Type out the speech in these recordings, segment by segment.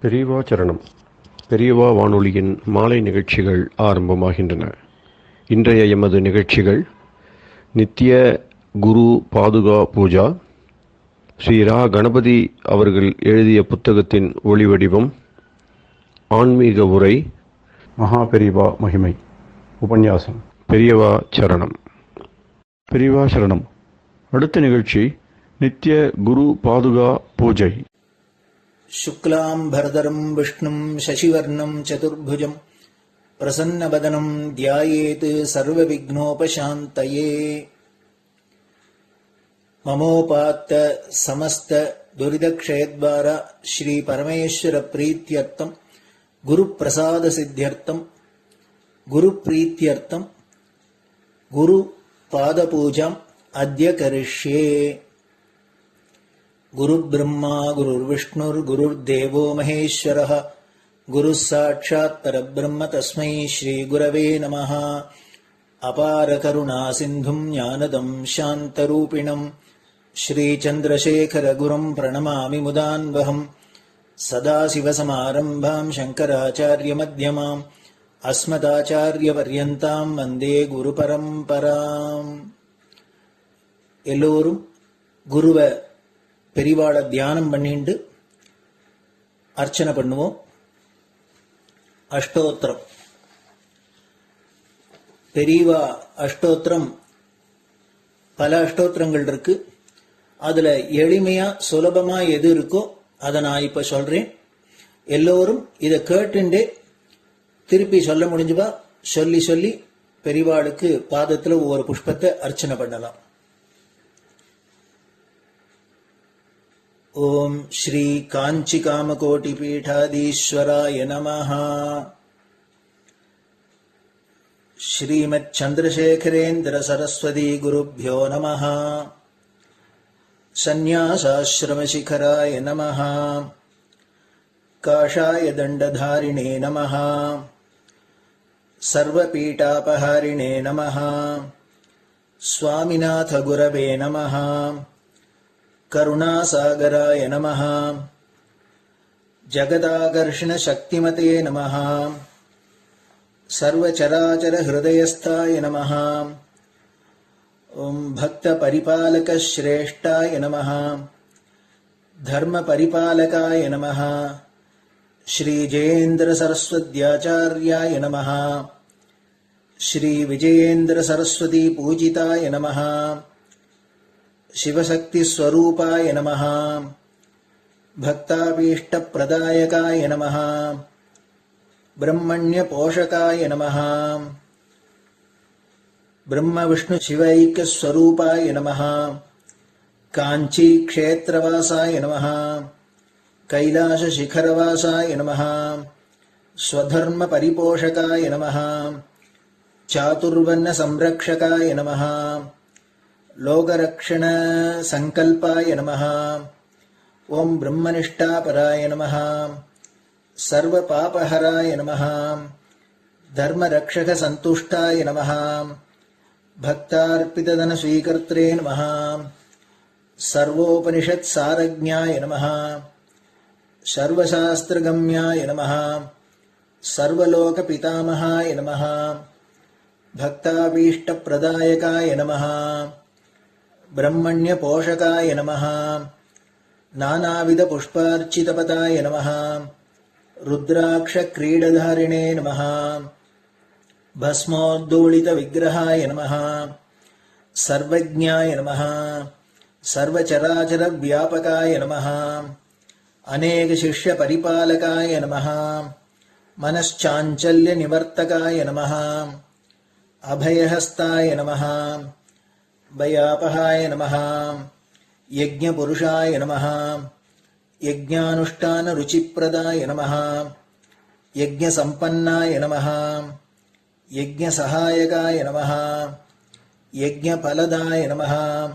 பெரியவா சரணம். பெரியவா வானொலியின் மாலை நிகழ்ச்சிகள் ஆரம்பமாகின்றன. இன்றைய எமது நிகழ்ச்சிகள் நித்திய குரு பாதுகா பூஜா, ஸ்ரீ ரா கணபதி அவர்கள் எழுதிய புத்தகத்தின் ஒளிவடிவம், ஆன்மீக உரை, மகா பெரியவா மகிமை, உபன்யாசம். பெரியவா சரணம். பெரியவா சரணம். அடுத்த நிகழ்ச்சி நித்திய குரு பாதுகா பூஜை. शुक्लां भरदरं विष्णुं शशिवर्णं चतुर्भुजं प्रसन्नवदनं ध्यायेत् सर्वविघ्नोपशान्तये। ममोपात्त समस्त दुरितक्षयद्वारा श्री परमेश्वर प्रीत्यर्थं गुरुप्रसाद सिद्ध्यर्थं गुरुप्रीत्यर्थं गुरुपादपूजाम् अद्य करिष्ये। गुरुर्ब्रह्मा गुरुर्विष्णुर्गुरुर्देवो महेश्वरः गुरुः साक्षात् परब्रह्म तस्मै श्रीगुरवे नमः। अपार करुणासिन्धुं ज्ञानदं शान्तरूपिणं श्रीचन्द्रशेखरगुरुं प्रणमामि मुदान्वहम्। सदाशिवसमारम्भां शङ्कराचार्यमध्यमाम् अस्मदाचार्यपर्यन्तां वन्दे गुरुपरम्पराम्. எல்லோரும் குருவை பெரிவாளை தியானம் பண்ணிண்டு அர்ச்சனை பண்ணுவோம். அஷ்டோத்திரம். பெரியவா அஷ்டோத்திரம் பல அஷ்டோத்திரங்கள் இருக்கு. அதுல எளிமையா சுலபமா எது இருக்கோ அதை நான் இப்ப சொல்றேன். எல்லோரும் இதை கேட்டுண்டே திருப்பி சொல்ல முடிஞ்சுவா சொல்லி சொல்லி பெரிவாளுக்கு பாதத்துல ஒவ்வொரு புஷ்பத்தை அர்ச்சனை பண்ணலாம். ओम श्री कांची कामकोटि पीठाधीश्वराय नमः. श्रीमत् चंद्रशेखरेन्द्र सरस्वती गुरुभ्यो नमः. संन्यासाश्रम शिखराय नमः. काषाय दंडधारिणे नमः. सर्वपीठापहारिणे नमः. स्वामिनाथ गुरवे नमः. करुणासागराय नमः. जगदाकर्षण शक्तिमते नमः. सर्वचराचर हृदयस्थाय नमः. ओम भक्त परिपालक श्रेष्ठाय नमः. धर्म परिपालकाय नमः. श्री जयेन्द्र सरस्वत्याचार्याय नमः. श्री विजयेन्द्र सरस्वती पूजिताय नमः. शिवशक्ति स्वरूपाय नमः. भक्ताभीष्ट प्रदायकाय नमः. ब्रह्मण्य पोषकाय नमः. ब्रह्म विष्णु शिवैक्य स्वरूपाय नमः. कांची क्षेत्रवासाय नमः. कैलाश शिखरवासाय नमः. स्वधर्म परिपोषकाय नमः. चातुर्वर्ण संरक्षकाय नमः. लोकरक्षण संकल्पाय नमः. ओम ब्रह्मनिष्ठापराय नमः. सर्वपापहराय नमः. धर्मरक्षक संतुष्टाय नमः. भक्तार्पितधन स्वीकर्त्रे नमः. सर्वोपनिषत् सारज्ञाय नमः. सर्वशास्त्रगम्याय नमः. सर्वलोक पितामहाय नमः. भक्ताभीष्ट प्रदायकाय नमः. ब्रह्मण्य पोषकाय नमः. नानाविध पुष्पार्चितपताय नमः. रुद्राक्ष क्रीडधारिणे नमः. भस्मोद्दोलित विग्रहाय नमः. सर्वज्ञाय नमः. सर्वचराचर व्यापकाय नमः. अनेक शिष्य परिपालकाय नमः. मनश्चाञ्चल्य निवर्तकाय नमः. अभयहस्ताय नमः. भयापहाय नमः. यज्ञपुरुषाय नमः. यज्ञानुष्ठान रुचिप्रदाय नमः. यज्ञसम्पन्नाय नमः. यज्ञसहायकाय नमः. यज्ञफलदाय नमः.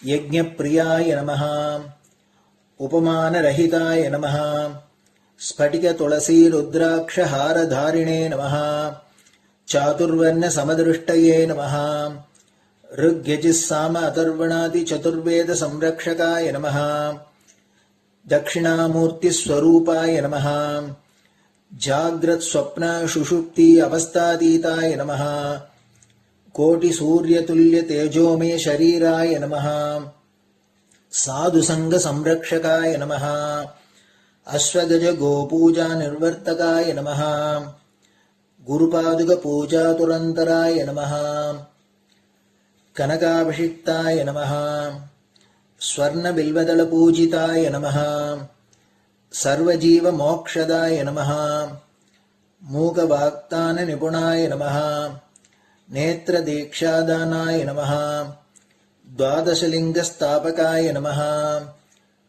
यज्ञप्रियाय नमः. उपमानरहिताय नमः. स्फटिक तुलसी रुद्राक्ष हारधारिणे नमः. चातुर्वर्ण समदृष्टये नमः. ऋग्यजुस्साम अथर्वणादि चतुर्वेद संरक्षकाय नमः. दक्षिणामूर्तिस्वरूपाय नमः जाग्रत् स्वप्न सुषुप्ति अवस्थातीताय नमः कोटिसूर्यतुल्यतेजोमय शरीराय नमः साधुसङ्गसंरक्षकाय नमः अश्वगज गोपूजा निर्वर्तकाय नमः गुरुपादुकपूजातुरन्तराय नमः कनकाभिषिक्ताय नमः स्वर्णबिल्वदलपूजिताय नमः सर्वजीवमोक्षदाय नमः मूकवाक्ताननिपुणाय नमः नेत्रदीक्षादानाय नमः द्वादशलिङ्गस्थापकाय नमः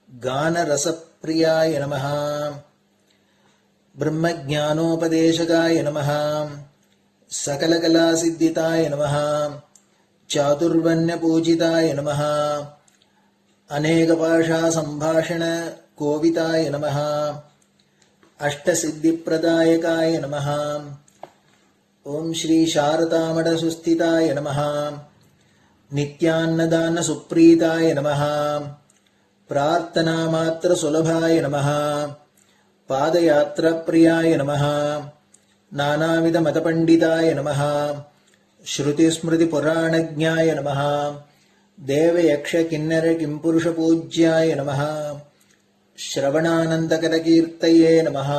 गानरसप्रियाय नमः ब्रह्मज्ञानोपदेशकाय नमः सकलकलासिद्धिताय नमः चातुर्वर्ण्यपूजिताय नमः अनेकभाषासम्भाषण कोविताय नमः अष्टसिद्धिप्रदायकाय नमः ओम श्री शारदामठसुस्थिताय नमः नित्यान्नदानसुप्रीताय नमः प्रार्थनामात्रसुलभाय नमः पादयात्राप्रियाय नमः नानाविधमतपण्डिताय नमः श्रुतिस्मृतिपुराणज्ञाय नमः देवयक्षकिन्नरकिंपुरुषपूज्याय नमः श्रवणानन्दकरकीर्तये नमः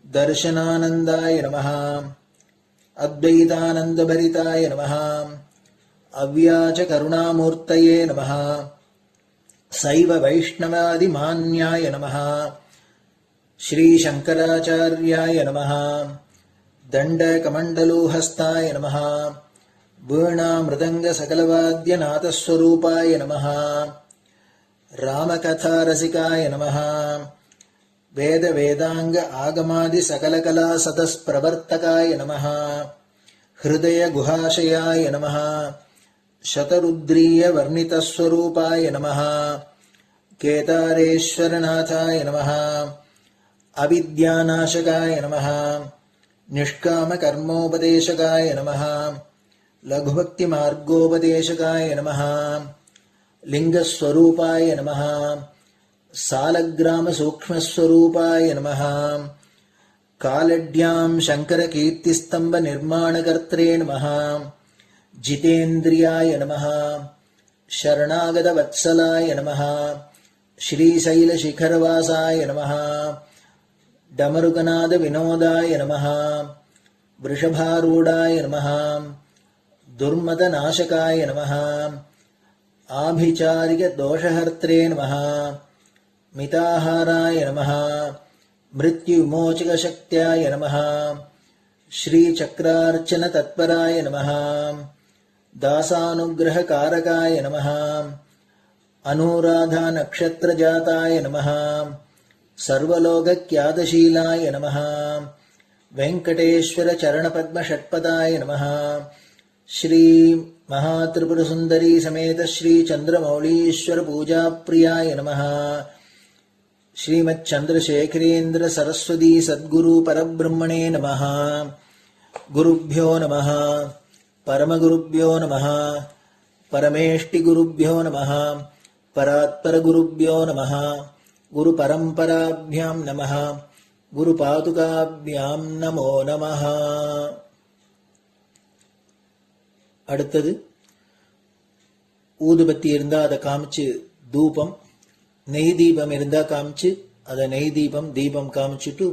दर्शनानन्दाय नमः अद्वैतानन्दभरिताय नमः अव्याजकरुणामूर्तये नमः शैव वैष्णवादिमान्याय नमः श्रीशङ्कराचार्याय नमः दण्डकमण्डलोहस्ताय नमः वीणामृदङ्गसकलवाद्यनाथस्वरूपाय नमः रामकथारसिकाय नमः वेदवेदाङ्ग आगमादिसकलकलासतस्प्रवर्तकाय नमः हृदयगुहाशयाय नमः शतरुद्रीयवर्णितस्वरूपाय नमः केदारेश्वरनाथाय नमः अविद्यानाशकाय नमः निष्कामकर्मोपदेशकाय नमः लघुभक्तिमार्गोपदेशकाय नमः लिङ्गस्वरूपाय नमः सालग्रामसूक्ष्मस्वरूपाय नमः कालड्यां शङ्करकीर्तिस्तम्भनिर्माणकर्त्रे नमः जितेन्द्रियाय नमः शरणागतवत्सलाय नमः श्रीशैलशिखरवासाय नमः डमरुकनादविनोदाय नमः वृषभारूढाय नमः दुर्मदनाशकाय नमः आभिचारिकदोषहर्त्रे नमः मिताहाराय नमः मृत्युविमोचकशक्त्याय नमः श्रीचक्रार्चनतत्पराय नमः दासानुग्रहकारकाय नमः अनुराधानक्षत्रजाताय नमः सर्वलोकख्यातशीलाय नमः वेङ्कटेश्वरचरणपद्मषट्पदाय नमः श्री महात्रिपुरसुन्दरी समेत श्री चन्द्रमौलीश्वर पूजाप्रियाय नमः श्रीमच्चन्द्रशेखरेन्द्र सरस्वती सद्गुरु परब्रह्मणे नमः गुरुभ्यो नमः परमगुरुभ्यो नमः परमेष्टिगुरुभ्यो नमः परात्परगुरुभ्यो नमः गुरुपरम्पराभ्यां नमः गुरुपादुकाभ्यां नमो नमः. அடுத்தது ஊதுபத்தி இருந்தா அதை காமிச்சு தூபம், நெய் தீபம் இருந்தா காமிச்சு அதை நெய் தீபம் தீபம் காமிச்சுட்டு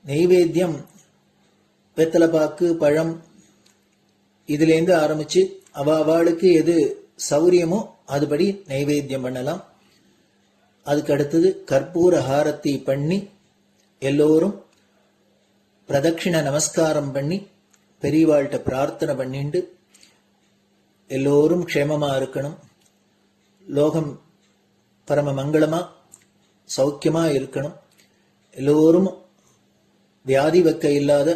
நைவேத்தியம் வெத்தலைப்பாக்கு பழம் இதுலேருந்து ஆரம்பிச்சு அவளுக்கு எது சௌரியமோ அதுபடி நைவேத்தியம் பண்ணலாம். அதுக்கு அடுத்தது கற்பூர ஹாரத்தி பண்ணி எல்லோரும் பிரதட்சிண நமஸ்காரம் பண்ணி பெரியவாள்கிட்ட பிரார்த்தனை பண்ணிண்டு எல்லோரும் க்ஷேமமா இருக்கணும், லோகம் பரம மங்களமா சௌக்கியமா இருக்கணும், எல்லோரும் வியாதி வெக்க இல்லாத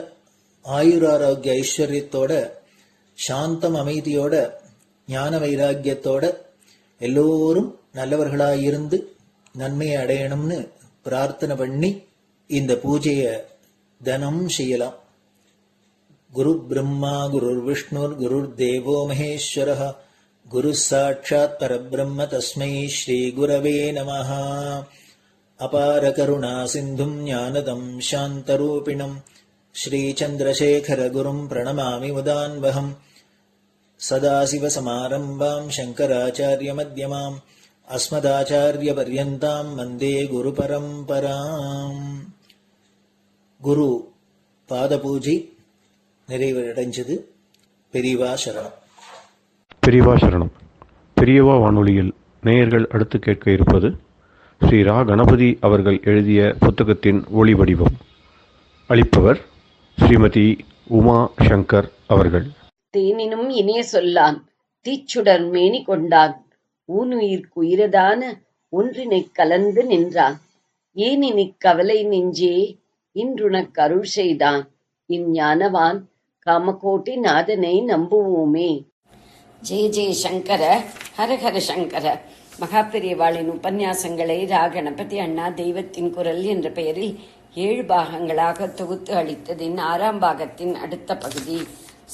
ஆயுராரோக்கிய ஐஸ்வர்யத்தோட சாந்தம் அமைதியோட ஞான வைராக்கியத்தோட எல்லோரும் நல்லவர்களாயிருந்து நன்மையை அடையணும்னு பிரார்த்தனை பண்ணி இந்த பூஜையை தினம் செய்யலாம். குரு பிரம்மா குருர் விஷ்ணுர் குருர் தேவோ மகேஸ்வரः குரு சாட்சாத் பரபிரம்ம தஸ்மை ஸ்ரீ குரவே நமஹ. அபார கருணா சிந்தும் ஞானதம் சாந்தரூபிணம் ஸ்ரீ சந்திரசேகர குரும் பிரணமாமி முதான்வகம். சதாசிவசமாரம்பாம் சங்கராச்சாரிய மத்யமாம் அஸ்மதாச்சாரிய பர்யந்தாம் வந்தே குரு பரம்பராம். குரு பாத பூஜை நிறைவடைஞ்சது. பெரியவா சரணம். பெரியவா சரணம். பெரியவா வானொலியில் நேயர்கள் அடுத்து கேட்க இருப்பது ஸ்ரீ ரா கணபதி அவர்கள் எழுதிய புத்தகத்தின் ஒளி வடிவம். அளிப்பவர் ஸ்ரீமதி உமா சங்கர் அவர்கள். தேனினும் இனிய சொல்லான் தீச்சுடர் மேனி கொண்டான் ஊனுயிர்க்குயிரதான ஒன்றினைக் கலந்து நின்றான் ஏனினிக் கவலை நெஞ்சே இன்றுனக் அருள் செய்தான் இஞ்ஞானவான் காமகோட்டி நாதனை நம்புவோமே. ஜெய ஜெய சங்கர, ஹரஹர சங்கர. மகாபெரியவாளின் உபன்யாசங்களை ரா கணபதி அண்ணா தெய்வத்தின் குரல் என்ற பெயரில் 7 பாகங்களாக தொகுத்து அளித்ததின் 6ஆம் பாகத்தின் அடுத்த பகுதி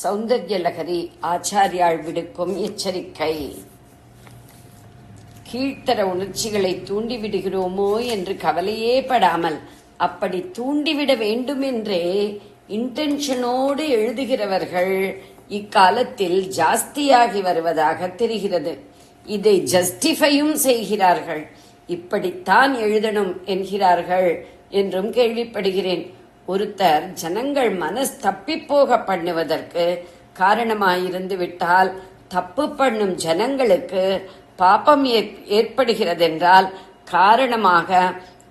சௌந்தர்ய லகரி. ஆச்சாரியாள் விடுக்கும் எச்சரிக்கை. கீழ்த்தர உணர்ச்சிகளை தூண்டிவிடுகிறோமோ என்று கவலையே படாமல், அப்படி தூண்டிவிட வேண்டுமென்றே இன்டென்ஷனோடு எழுதுகிறவர்கள் இக்காலத்தில் ஜாஸ்தியாகி வருவதாக தெரிகிறது. இதை ஜஸ்டிஃபையும் செய்கிறார்கள். இப்படித்தான் எழுதணும் என்கிறார்கள் என்றும் கேள்விப்படுகிறேன். ஒருத்தர் ஜனங்கள் மனஸ் தப்பிப்போக பண்ணுவதற்கு காரணமாயிருந்து விட்டால், தப்பு பண்ணும் ஜனங்களுக்கு பாபம் ஏற்படுகிறதென்றால் காரணமாக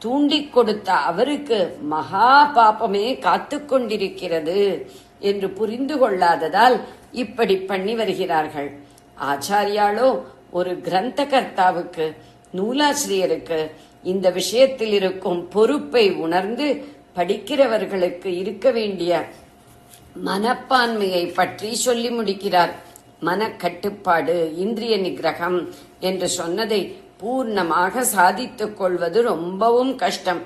தூண்டிக் கொடுத்த அவருக்கு மகா பாபமே காத்து கொண்டிருக்கிறது என்று புரிந்து கொள்ளாததால் இப்படி பண்ணி வருகிறார்கள். ஆச்சாரியாலோ ஒரு கிரந்த கர்த்தாவுக்கு, நூலாசிரியருக்கு இந்த விஷயத்தில் இருக்கும் பொறுப்பை உணர்ந்து படிக்கிறவர்களுக்கு இருக்க வேண்டிய மனப்பான்மையை பற்றி சொல்லி முடிக்கிறார். மனக்கட்டுப்பாடு, இந்திரிய நிகிரகம் என்று சொன்னதை பூர்ணமாக சாதித்துக் கொள்வது ரொம்பவும் கஷ்டம்.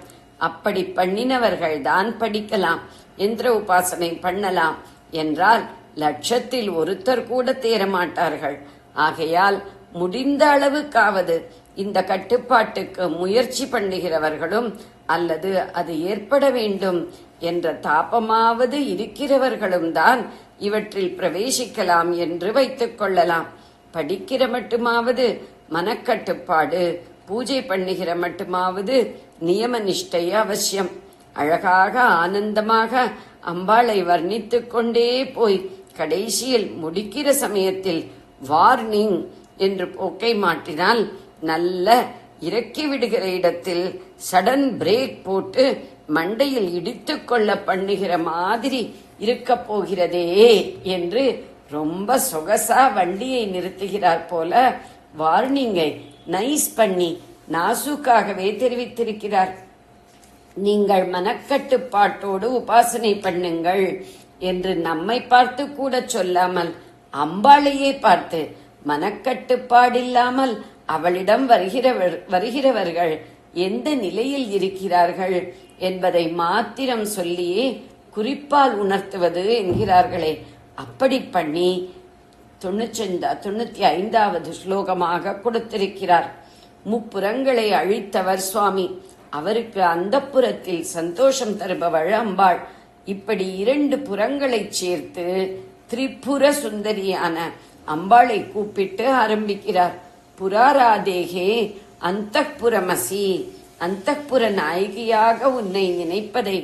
அப்படி பண்ணினவர்கள் தான் படிக்கலாம், யந்திர உபாசனை பண்ணலாம் என்றால் லட்சத்தில் ஒருத்தர் கூட தேரமாட்டார்கள். ஆகையால் முடிந்த அளவுக்காவது இந்த கட்டுப்பாட்டுக்கு முயற்சி பண்ணுகிறவர்களும் அல்லது அது ஏற்பட வேண்டும் என்ற தாபமாவது இருக்கிறவர்களும் தான் இவற்றில் பிரவேசிக்கலாம் என்று வைத்துக் கொள்ளலாம். படிக்கிற மட்டுமாவது மனக்கட்டுப்பாடு, பூஜை பண்ணுகிற மட்டுமாவது நியம நிஷ்டை அவசியம். அழகாக ஆனந்தமாக அம்பாளை வர்ணித்துக் கொண்டே போய் கடைசியில் முடிக்கிற சமயத்தில் வார்னிங் என்று போக்கை மாட்டினால், நல்ல இறக்கி விடுகிற இடத்தில் சடன் பிரேக் போட்டு மண்டையில் இடித்துக் கொள்ள பண்ணுகிற மாதிரி இருக்க போகிறதே என்று ரொம்ப சொகசா வண்டியை நிறுத்துகிறார் போல வார்னிங்கை நைஸ் பண்ணி நாசுக்காகவே தெரிவித்திருக்கிறார். நீங்கள் மனக்கட்டுப்பாட்டோடு உபாசனை பண்ணுங்கள் என்று நம்மை பார்த்து கூட சொல்லாமல் அம்பாளையே பார்த்து மனக்கட்டுப்பாடில்லாமல் அவளிடம் வருகிறவர்கள் எந்த நிலையில் இருக்கிறார்கள் என்பதை மாத்திரம் சொல்லியே குறிப்பால் உணர்த்துவது என்கிறார்களே. அப்படி பண்ணி 95வது ஸ்லோகமாக கொடுத்திருக்கிறார். முப்புறங்களை அழித்தவர் சுவாமி, அவருக்கு அந்தப்புறத்தில் சந்தோஷம் தருபவள் அம்பாள். இப்படி 2 புறங்களை சேர்த்து திரிபுர சுந்தரியான அம்பாளை கூப்பிட்டு ஆரம்பிக்கிறார். புராராதேகே அந்தப்புரமசி, அந்தப்புர நாயகியாக உன்னை நினைப்பதை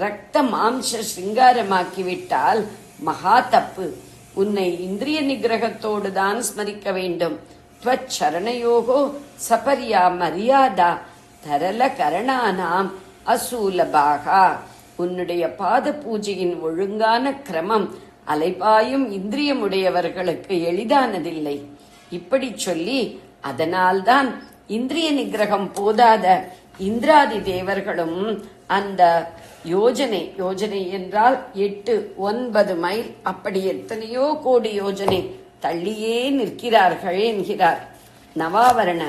ரத்த மாம்ச சிங்காரமாக்கிவிட்டால் மகா தப்பு. உன்னை இந்திரிய நிகிரகத்தோடு தான் ஸ்மரிக்க வேண்டும். த்வச்சரணயோகோ சபரியா மரியாதா தரல கரணானாம் அசூலபாகா. உன்னுடைய பாத பூஜையின் ஒழுங்கான கிரமம் அலைபாயும் இந்திரியமுடையவர்களுக்கு எளிதானதில்லை. இப்படி சொல்லி, அதனால்தான் இந்திரிய நிகிரகம் போதாத இந்திராதி தேவர்களும் அந்த யோஜனை என்றால் 8-9 மைல், அப்படி எத்தனையோ கோடி யோஜனை தள்ளியே நிற்கிறார்கள் என்கிறார். நவாவரண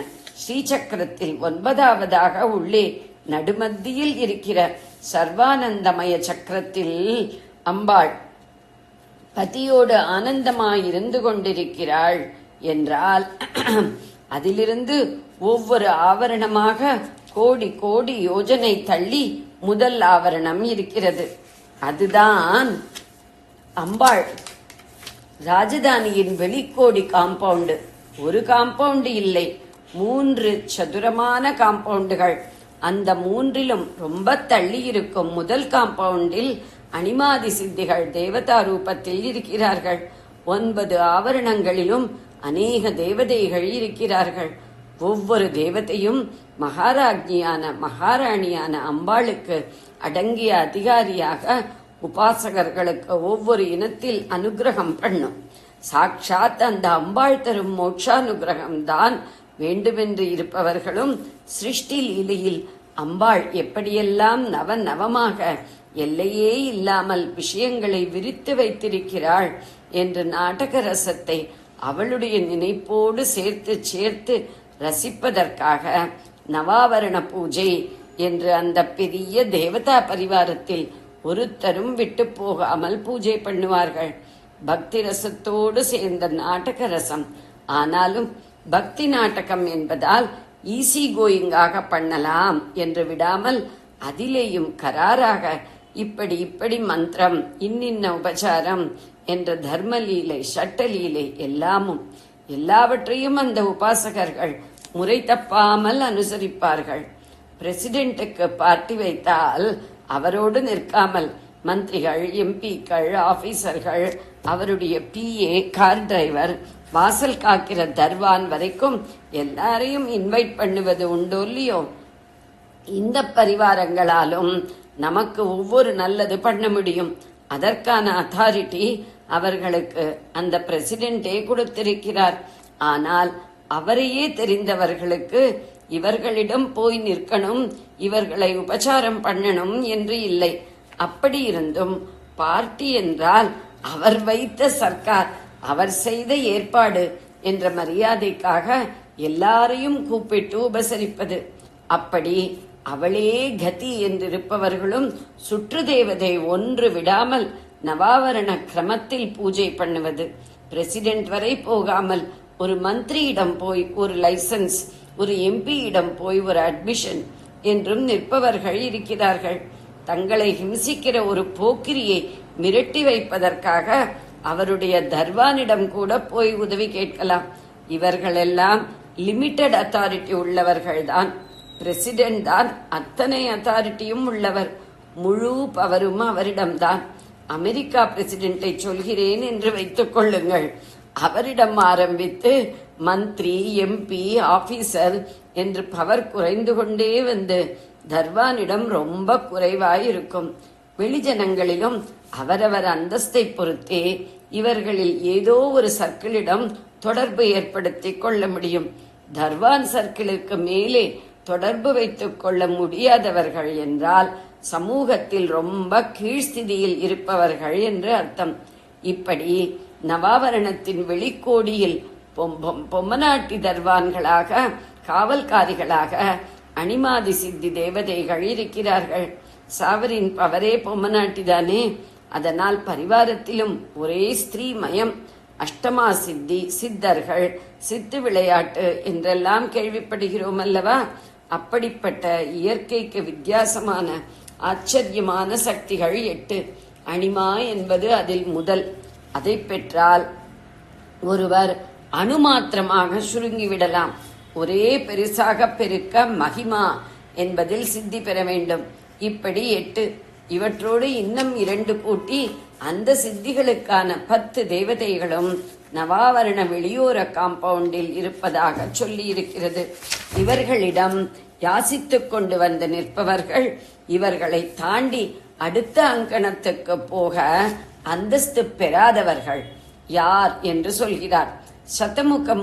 ஸ்ரீசக்கரத்தில் 9வதாக உள்ளே நடுமத்தியில் இருக்கிற சர்வானந்தமய சக்கரத்தில் அம்பாள் பதியோடு ஆனந்தமாயிருந்து கொண்டிருக்கிறாள் என்றால் அதிலிருந்து ஒவ்வொரு ஆவரணமாக கோடி கோடி யோஜனை தள்ளி முதல் ஆவரணம் இருக்கிறது. அதுதான் அம்பாள் ராஜதானியின் வெளிக்கோடி காம்பவுண்டு. ஒரு காம்பவுண்டு இல்லை, 3 சதுரமான காம்பவுண்டுகள். அந்த 3லும் ரொம்ப தள்ளி இருக்கும் முதல் காம்பவுண்டில் அனிமாதி சித்திகள் தேவதா ரூபத்தில் இருக்கிறார்கள். 9 ஆவரணங்களிலும் அநேக தேவதைகள் இருக்கிறார்கள். ஒவ்வொரு தேவதையும் மகாராஜ்ஞியான மகாராணியான அம்பாளுக்கு அடங்கிய அதிகாரியாக உபாசகர்களுக்கு ஒவ்வொரு இனத்தில் அனுகிரகம் பண்ணும். சாட்சாத் அந்த அம்பாள் தரும் மோட்சானுகிரகம் தான் வேண்டுமென்று இருப்பவர்களும் சிருஷ்டி லீலையில் அம்பாள் எப்படியெல்லாம் நவநவமாக எல்லையே இல்லாமல் விஷயங்களை விரித்து வைத்திருக்கிறாள் என்று நாடக ரசத்தை அவளுடைய நினைப்போடு சேர்த்து சேர்த்து ரசிப்பதற்காக நவாவரண பூஜை என்று அந்த பெரிய தேவதா பரிவாரத்தில் ஒருத்தரும் விட்டு போகாமல் பூஜை பண்ணுவார்கள். பக்தி ரசத்தோடு சேர்ந்த நாடக ரசம். ஆனாலும் பக்தி நாடகம் என்பதால் ஈஸி கோயிங்காக பண்ணலாம் என்று விடாமல் அதிலேயும் கராராக இப்படி இப்படி மந்திரம், இன்னின்ன உபச்சாரம் என்ற தர்மலீலை சட்டலீலை எல்லாவற்றையும் அந்த உபாசகர்கள் முறை தப்பாமல் அனுசரிப்பார்கள். பிரசிடென்ட்டுக்கு பார்ட்டி வைத்தால் அவரோடு நிற்காமல் மந்திரிகள், எம்பிக்கள், ஆபீசர்கள், அவருடைய PA, கார் டிரைவர், வாசல் காக்கிற தர்வான் வரைக்கும் எல்லாரையும் இன்வைட் பண்ணுவது உண்டோ இல்லையோ? இந்த பரிவாரங்களாலும் நமக்கு ஒவ்வொரு நல்லது பண்ண முடியும். அதற்கான அத்தாரிட்டி அவர்களுக்கு அந்த பிரசிடென்டே கொடுத்திருக்கிறார். ஆனால் அவரையே தெரிந்தவர்களுக்கு இவர்களிடம் போய் நிற்கணும், இவர்களை உபச்சாரம் பண்ணணும் என்று இல்லை. அப்படி இருந்தும் பார்ட்டி என்றால் அவர் வைத்த சர்க்கார், அவர் செய்த ஏற்பாடு என்ற மரியாதைக்காக எல்லாரையும் கூப்பிட்டு உபசரிப்பது. அப்படி அவளே கதி என்றிருப்பவர்களும் சுற்று தேவதை ஒன்று விடாமல் நவாவரண கிரமத்தில் பூஜை பண்ணுவது. பிரசிடென்ட் வரை போகாமல் ஒரு மந்திரியிடம் போய் ஒரு லைசன்ஸ், ஒரு எம்பியிடம் போய் ஒரு அட்மிஷன் என்றும் நிற்பவர்கள் இருக்கிறார்கள். தங்களை ஹிம்சிக்கிற ஒரு போக்கிரியை மிரட்டி வைப்பதற்காக அவருடைய தர்வானிடம் கூட போய் உதவி கேட்கலாம். இவர்களெல்லாம் லிமிட்டட் அத்தாரிட்டி உள்ளவர்கள்தான். பிரசிடென்ட் தான் அத்தனை அத்தாரிட்டியும் உள்ளவர். முழு பவரும் அவரிடம்தான். அமெரிக்கா பிரசிடென்ட்டை சொல்கிறேன் என்று வைத்துக் கொள்ளுங்கள். அவரிடம் ஆரம்பித்து மந்திரி, MP, ஆபீசர் என்று பவர் குறைந்து கொண்டே வந்து தர்வானிடம் ரொம்ப குறைவாயிருக்கும். வெளிஜனங்களிலும் அவரவர் அந்தஸ்தை பொறுத்தே இவர்களில் ஏதோ ஒரு சர்க்கிளிடம் தொடர்பு ஏற்படுத்திக் கொள்ள முடியும். தர்வான் சர்க்கிளுக்கு மேலே தொடர்பு வைத்துக் கொள்ள முடியாதவர்கள் என்றால் சமூகத்தில் ரொம்ப கீழ்ஸ்திதியில் இருப்பவர்கள் என்று அர்த்தம். இப்படி நவாவரணத்தின் வெளிக்கோடியில் பொம்மநாட்டி தர்வான்களாக, காவல்காரிகளாக அனிமாதி சித்தி தேவதைகள் இருக்கிறார்கள். சாவரின் பவரே பொம்மநாட்டிதானே. அதனால் பரிவாரத்திலும் ஒரே ஸ்திரீ மயம். அஷ்டமா சித்தி, சித்தர்கள், சித்து விளையாட்டு என்றெல்லாம் கேள்விப்படுகிறோம் அல்லவா? அப்படிப்பட்ட இயற்கைக்கு வித்தியாசமான ஆச்சரியமான சக்திகள் 8. அனிமா என்பது அதில் முதல். அதை பெற்றால் ஒருவர் அணுமாத்திரமாக சுருங்கிவிடலாம். ஒரே பெருசாக பெருக்க மகிமா என்பதில் சித்தி பெற வேண்டும். இப்படி 8. இவற்றோடு இன்னும் 2 கூட்டி அந்த சித்திகளுக்கான 10 தேவதைகளும் நவாவரண வெளியோர காம்பவுண்டில் இருப்பதாக சொல்லி இருக்கிறது. இவர்களிடம் யாசித்துக் கொண்டு வந்து நிற்பவர்கள் இவர்களை தாண்டி அடுத்த அங்கணத்துக்கு போக அந்தஸ்து பெறாதவர்கள் யார் என்று சொல்கிறார். சதமக்க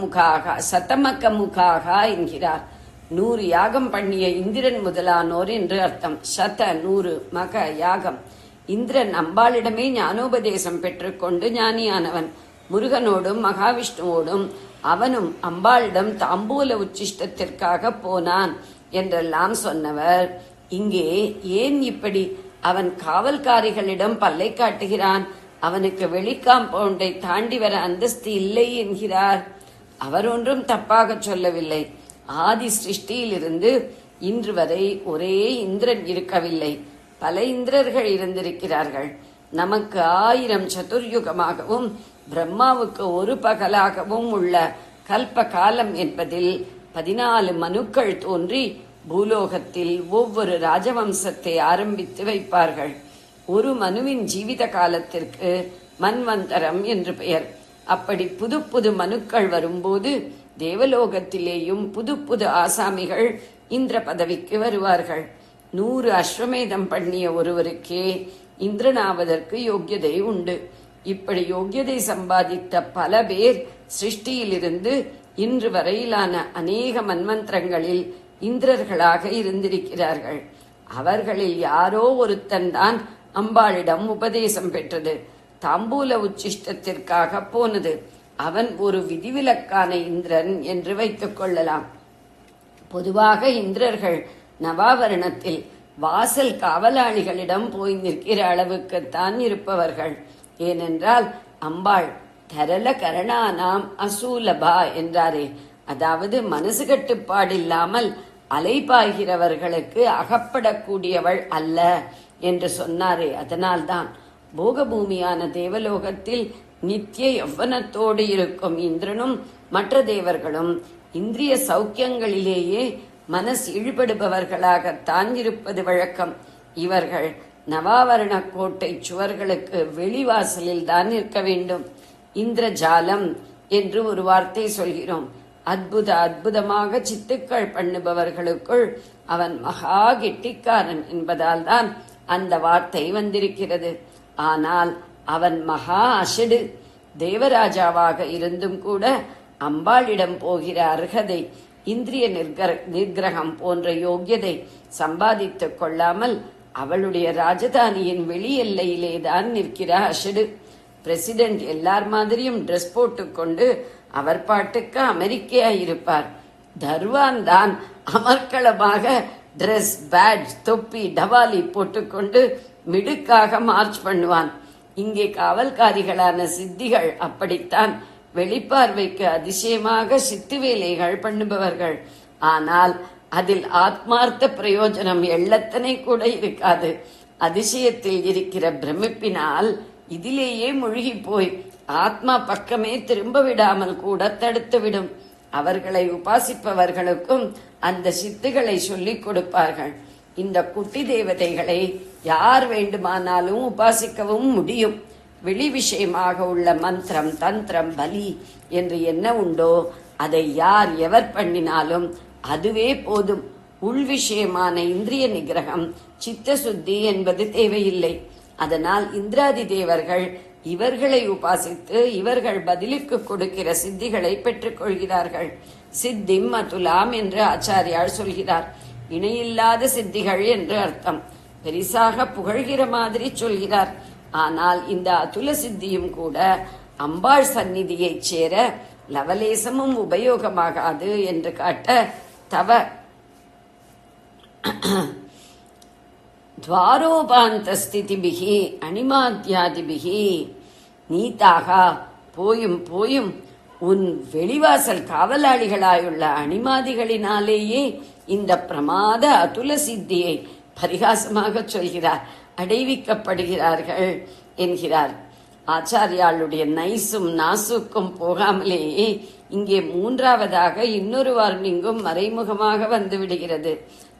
முகாக என்கிறார். 100 யாகம் பண்ணிய இந்திரன் முதலானோர் என்று அர்த்தம். 100 மக யாகம். இந்திரன் அம்பாளிடமே ஞானோபதேசம் பெற்றுக்கொண்டு ஞானியானவன். முருகனோடும் மகாவிஷ்ணுவோடும் அவனும் அம்பாளிடம் தாம்பூல உச்சிஷ்டத்திற்காக போனான் என்றெல்லாம் சொன்னவர் இங்கே ஏன் இப்படி அவன் காவல்காரிகளிடம் பல்லை காட்டுகிறான்? அவனுக்கு வெளிக்காம்பவுண்டை தாண்டி வர அந்தஸ்து இல்லை என்கிறார். அவர் ஒன்றும் தப்பாக சொல்லவில்லை. ஆதி சிருஷ்டியிலிருந்து இன்று வரை ஒரே இந்திரன் இருக்கவில்லை, பல இந்திரர்கள் இருந்திருக்கிறார்கள். நமக்கு 1000 சதுர்யுகமாகவும் பிரம்மாவுக்கு ஒரு பகலாகவும் உள்ள கல்ப காலம் என்பதில் 14 மனுக்கள் தோன்றி பூலோகத்தில் ஒவ்வொரு ராஜவம்சத்தை ஆரம்பித்து வைப்பார்கள். ஒரு மனுவின் ஜீவித காலத்திற்கு மன்வந்தரம் என்று பெயர். அப்படி புது புது மனுக்கள் வரும்போது தேவலோகத்திலேயும் புது புது ஆசாமிகள் இந்திர பதவிக்கு வருவார்கள். 100 அஸ்வமேதம் பண்ணிய ஒருவருக்கே இந்திரனாவதற்கு யோக்கியதை உண்டு. இப்படி யோக்கியதை சம்பாதித்த பல பேர் சிருஷ்டியிலிருந்து இன்று வரையிலான அநேக மன்வந்திரங்களில் இந்திரர்களாக இருந்திருக்கிறார்கள். அவர்களில் யாரோ ஒருத்தன் தான் அம்பாளிடம் உபதேசம் பெற்றது. தாம்பூல உச்சிஷ்டத்திற்காக போனது. அவன் ஒரு விதிவிலக்கான இந்திரன் என்று வைத்துக் கொள்ளலாம். பொதுவாக இந்திரர்கள் நவாவரணத்தில் வாசல் காவலாளிகளிடம் போய் நிற்கிற அளவுக்குத்தான் இருப்பவர்கள். ஏனென்றால் அம்பாள் தரல கரணானாம் அசூலபா என்றாரே, அதாவது மனசு கட்டுப்பாடில்லாமல் அலைபாய்கிறவர்களுக்கு அகப்படக்கூடியவள் அல்ல என்று சொன்னாரே. அதனால்தான் போகபூமியான தேவலோகத்தில் நித்திய யௌவனத்தோடு இருக்கும் இந்திரனும் மற்ற தேவர்களும் இந்திரிய சௌக்கியங்களிலேயே மனசு ஈடுபடுபவர்களாகத்தான் இருப்பது வழக்கம். இவர்கள் நவாவரண கோட்டை சுவர்களுக்கு வெளிவாசலில் தான் இருக்க வேண்டும். இந்திரஜாலம் என்று ஒரு வார்த்தை சொல்கிறோம். அற்புதமாக சித்துக்கள் பண்ணுபவர்களுக்குள் அவன் மகா கெட்டிக்காரன் என்பதால் தான் அந்த வார்த்தை வந்திருக்கிறது. ஆனால் அவன் மகா அசடு. தேவராஜாவாக இருந்தும் கூட அம்பாளிடம் போகிற அர்ஹதை, இந்திரிய நிர்கிரகம் போன்ற யோக்கியதை சம்பாதித்துக் கொள்ளாமல் அவளுடைய ராஜதானியின் வெளி எல்லையிலே தான் நிற்கிற அசடு. பிரசிடென்ட் எல்லார் மாதிரியும் ட்ரெஸ் போட்டுக்கொண்டு அவர் பாட்டுக்கு அமெரிக்கையா இருப்பார். தர்வான் தான் அமர்க்களமாக ட்ரெஸ், பேட்ஜ், தொப்பி, டவாலி போட்டுக்கொண்டு மிடுக்காக மார்ச் பண்ணுவான். இங்கே காவல்காரிகளான சித்திகள் அப்படித்தான் வெளிப்பார்வைக்கு அதிசயமாக சித்து வேலைகள் பண்ணுபவர்கள். ஆனால் அதில் ஆத்மார்த்த பிரயோஜனம் எள்ளத்தனை கூட இருக்காது. அதிசயத்தில் இருக்கிற பிரமிப்பினால் இதிலேயே மூழ்கி போய் ஆத்மா பக்கமே திரும்ப விடாமல் கூட தடுத்துவிடும். அவர்களை உபாசிப்பவர்களுக்கும் அந்த சித்துகளை சொல்லிக் கொடுப்பார்கள். இந்த குட்டி தேவதைகளை யார் வேண்டுமானாலும் உபாசிக்கவும் முடியும். வெளி விஷயமாக உள்ள மந்திரம், தந்திரம், பலி என்று என்ன உண்டோ அதை யார் எவர் பண்ணினாலும் அதுவே போதும். உள் விஷயமான இந்திரிய நிகிரகம், சித்த சுத்தி என்பது தேவையில்லை. அதனால் இந்திராதி தேவர்கள் இவர்களை உபாசித்து இவர்கள் பதிலுக்கு கொடுக்கிற சித்திகளை பெற்றுக் கொள்கிறார்கள். சித்திம் அதுலாம் என்று ஆச்சாரியார் சொல்கிறார். இணையில்லாத சித்திகள் என்று அர்த்தம். பெரிசாக புகழ்கிற மாதிரி சொல்கிறார். ஆனால் இந்த அதுல சித்தியும் கூட அம்பாள் சந்நிதியை சேர லவலேசமும் உபயோகமாகாது என்று காட்ட தவ துவாரோபாந்த ஸ்திதிபிகி அணிமாத்தியாதிபிகி நீதாக போயும் உன் வெளிவாசல் காவலாளிகளாயுள்ள அணிமாதிகளினாலேயே இந்த பிரமாத அதுல சித்தியை பரிகாசமாக சொல்கிறார், அடைவிக்கப்படுகிறார்கள் என்கிறார். ஆச்சாரியாளுடைய நைசும் நாசுக்கும் போகாமலேயே இங்கே மூன்றாவதாக இன்னொரு வார்னிங்கும் மறைமுகமாக வந்து விடுகிறது.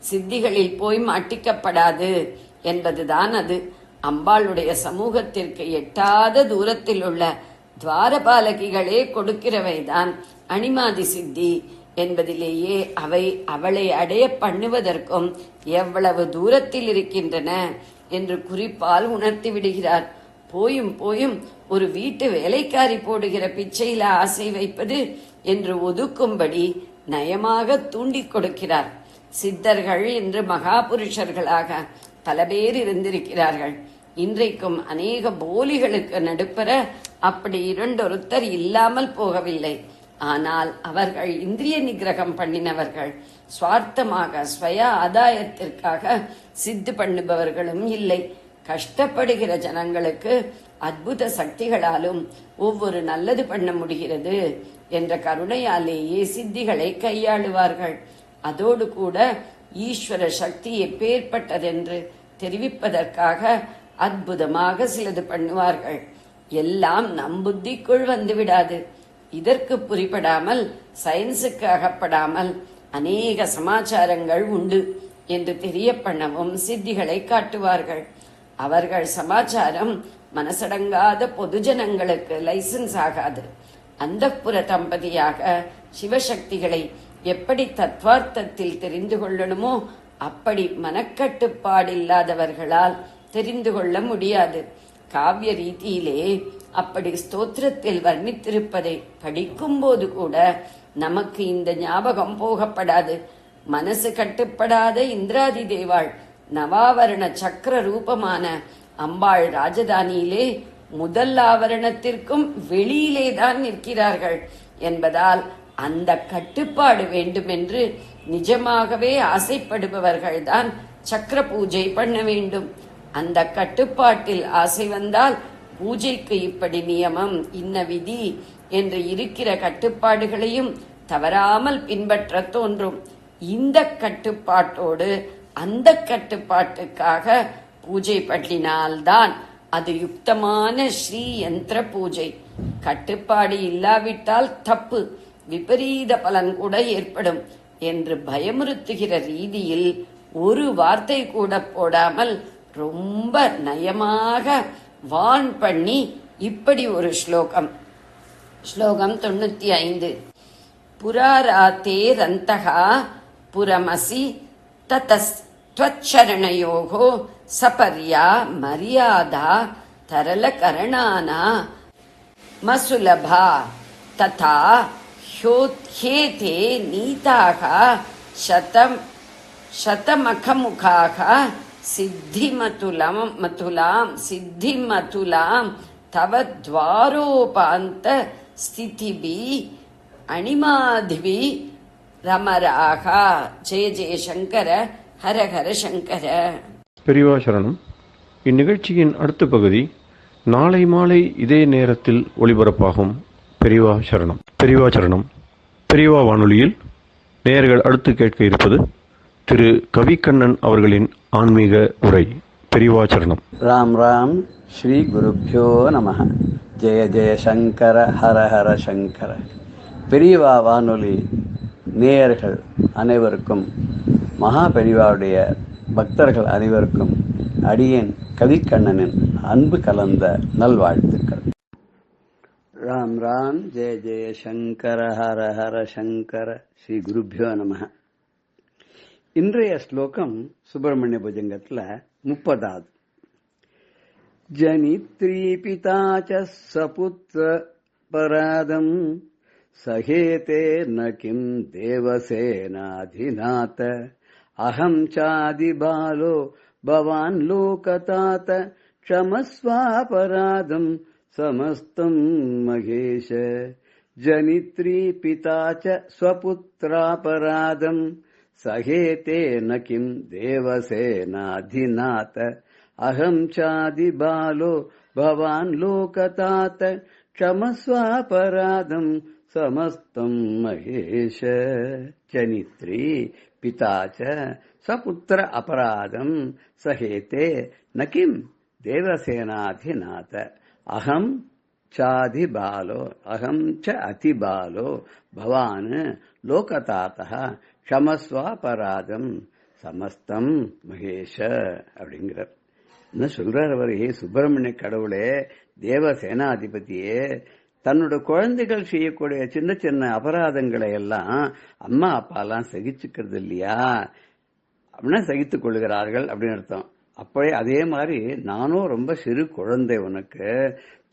சித்திகளில் போய் மாட்டிக்கப்படாது என்பதுதான் அது. அம்பாளுடைய சமூகத்திற்கு எட்டாத தூரத்தில் உள்ள துவாரபாலகிகளே கொடுக்கிறவைதான் அணிமாதி சித்தி என்பதிலேயே அவை அவளை அடைய பண்ணுவதற்கும் எவ்வளவு தூரத்தில் இருக்கின்றன என்று குறிப்பால் உணர்த்தி விடுகிறார். போயும் ஒரு வீட்டு வேலைக்காரி போடுகிற பிச்சையில ஆசை வைப்பது என்று ஒதுக்கும்படி நயமாக தூண்டிக் கொடுக்கிறார். சித்தர்கள் என்று மகாபுருஷர்களாக பல பேர் இருந்திருக்கிறார்கள். இன்றைக்கும் அநேக போலிகளுக்கு நடுப்பெற அப்படி இரண்டொருத்தர் இல்லாமல் போகவில்லை. ஆனால் அவர்கள் இந்திரிய நிகிரகம் பண்ணினவர்கள். சுவார்த்தமாக ஸ்வய ஆதாயத்திற்காக சித்து பண்ணுபவர்களும் இல்லை. கஷ்டப்படுகிற ஜனங்களுக்கு அற்புத சக்திகளாலும் ஒவ்வொரு நல்லது பண்ண முடிகிறது என்ற கருணையாலேயே சித்திகளை கையாளுவார்கள். அதோடு கூட ஈஸ்வர சக்தி எப்பேற்பட்டதென்று தெரிவிப்பதற்காக அற்புதமாக சிலது பண்ணுவார்கள். எல்லாம் நம் புத்திக்குள் வந்துவிடாது. இதற்கு புரிபடாமல், சயின்ஸுக்கு அகப்படாமல் அநேக சமாச்சாரங்கள் உண்டு என்று தெரிய பண்ணவும் சித்திகளை காட்டுவார்கள். அவர்கள் சமாச்சாரம் மனசடங்காத பொதுஜனங்களுக்கு லைசன்ஸ் ஆகாது. அந்தப்புற தம்பதியாக சிவசக்திகளை எப்படி தத்வார்த்தத்தில் தெரிந்து கொள்ளணுமோ அப்படி மனக்கட்டுப்பாடில்லாதவர்களால் தெரிந்து கொள்ள முடியாது. காவிய ரீதியிலே அப்படி ஸ்தோத்திரத்தில் வர்ணித்திருப்பதை படிக்கும் போது கூட நமக்கு இந்த ஞாபகம் போகப்படாது. மனசு கட்டுப்படாத இந்திராதி தேவாள் நவாவரண சக்கர ரூபமான அம்பாள் ராஜதானியிலே முதல் ஆவரணத்திற்கும் வெளியிலேதான் நிற்கிறார்கள் என்பதால் அந்த கட்டுப்பாடு வேண்டுமென்று நிஜமாகவே ஆசைப்படுபவர்கள்தான் சக்கர பூஜை பண்ண வேண்டும். அந்த கட்டுப்பாட்டில் ஆசை வந்தால் பூஜைக்கு இப்படி நியமம், இன்ன விதி என்று இருக்கிற கட்டுப்பாடுகளையும் தவறாமல் பின்பற்ற தோன்றும். இந்த கட்டுப்பாட்டோடு அந்த கட்டுப்பாட்டுக்காக பூஜை பண்ணினால்தான் அது யுக்தமான ஸ்ரீ யந்திர பூஜை. கட்டுப்பாடு இல்லாவிட்டால் தப்பு, விபரீத பலன் கூட ஏற்படும் என்று பயமுறுத்துகிற ரீதியில் ஒரு வார்த்தை கூட போடாமல் ரொம்ப நயமாக வான் பண்ணி இப்படி ஒரு ஸ்லோகம் 95. புராராத்தே ரந்தகா புரமசி தத்தஸ்த்வச்சரணயோகோ சபர்யா மரியாதா தரல கரணானா மசுலபா ததா ஹ்யோத்யேதே நீதாக சதமகமுகாக சித்திமதுலாம் தவ துவாரோபாந்த ஸ்திதிபி அணிமாதிபி ரமராக. ஜெய ஜெயசங்கர, ஹர ஹர சங்கர. பெரியவா சரணம். இந்நிகழ்ச்சியின் அடுத்த பகுதி நாளை மாலை இதே நேரத்தில் ஒளிபரப்பாகும். பெரியவா சரணம். பெரியவா சரணம். பெரியவா வானொலியில் நேயர்கள் அடுத்து கேட்க இருப்பது திரு கவிக்கண்ணன் அவர்களின் ஆன்மீக உரை. பெரியவா சரணம். ராம் ராம். ஸ்ரீ குருப்யோ நமஹ. ஜெய ஜெய சங்கர, ஹர ஹர சங்கர. பெரியவா வானொலி நேயர்கள் அனைவருக்கும், மகா பெரியவாவுடைய பக்தர்கள் அனைவருக்கும் அடியேன் கவிக்கண்ணனின் அன்பு கலந்த நல்வாழ்த்துக்கள். ராம் ராம். ஜெய ஜெய சங்கர, ஹர ஹர சங்கர. ஸ்ரீ குருப்யோ நமஹ. இன்றைய ஸ்லோகம் சுப்பிரமணிய புஜங்கத்துல 30வது. ஜனித்ரீ பிதா ச சபுத்ர பராதம் சஹேதே ந கிம் தேவசேனாதிநாத அஹம் சாதி பாலோ பவான் லோகதாத க்ஷமஸ்வாபராதம் சமஸ்தம் மகேஷ. ஜனித்ரீ பிதா ச ஸ்வபுத்ராபராதம் சஹேதே ந கிம் தேவசேனாதிநாத அஹம் சாதி பாலோ பவான் லோகதாத க்ஷமஸ்வாபராதம் சமஸ்தம் மகேஷ. ஜனித்ரீ பிதா ச ஸ்வபுத்ர அபராதம் சஹேதே ந கிம் தேவசேனாதிநாத அஹம் சாதி பாலோ அஹம் ச அதி பாலோ பவான் லோகதாதः க்ஷமஸ்வாபராதம் சமஸ்தம் மகேஷ அப்படிங்கிறார். என்ன சொல்றார் அவர்? சுப்பிரமணிய கடவுளே, தேவ சேனாதிபதியே, தன்னோட குழந்தைகள் செய்யக்கூடிய சின்ன சின்ன அபராதங்களை எல்லாம் அம்மா அப்பாலாம் சகிச்சுக்கிறது இல்லையா அப்படின்னா சகித்துக் கொள்கிறார்கள் அப்படின்னு அர்த்தம். அப்பவே அதே மாதிரி நானும் ரொம்ப சிறு குழந்தை உனக்கு.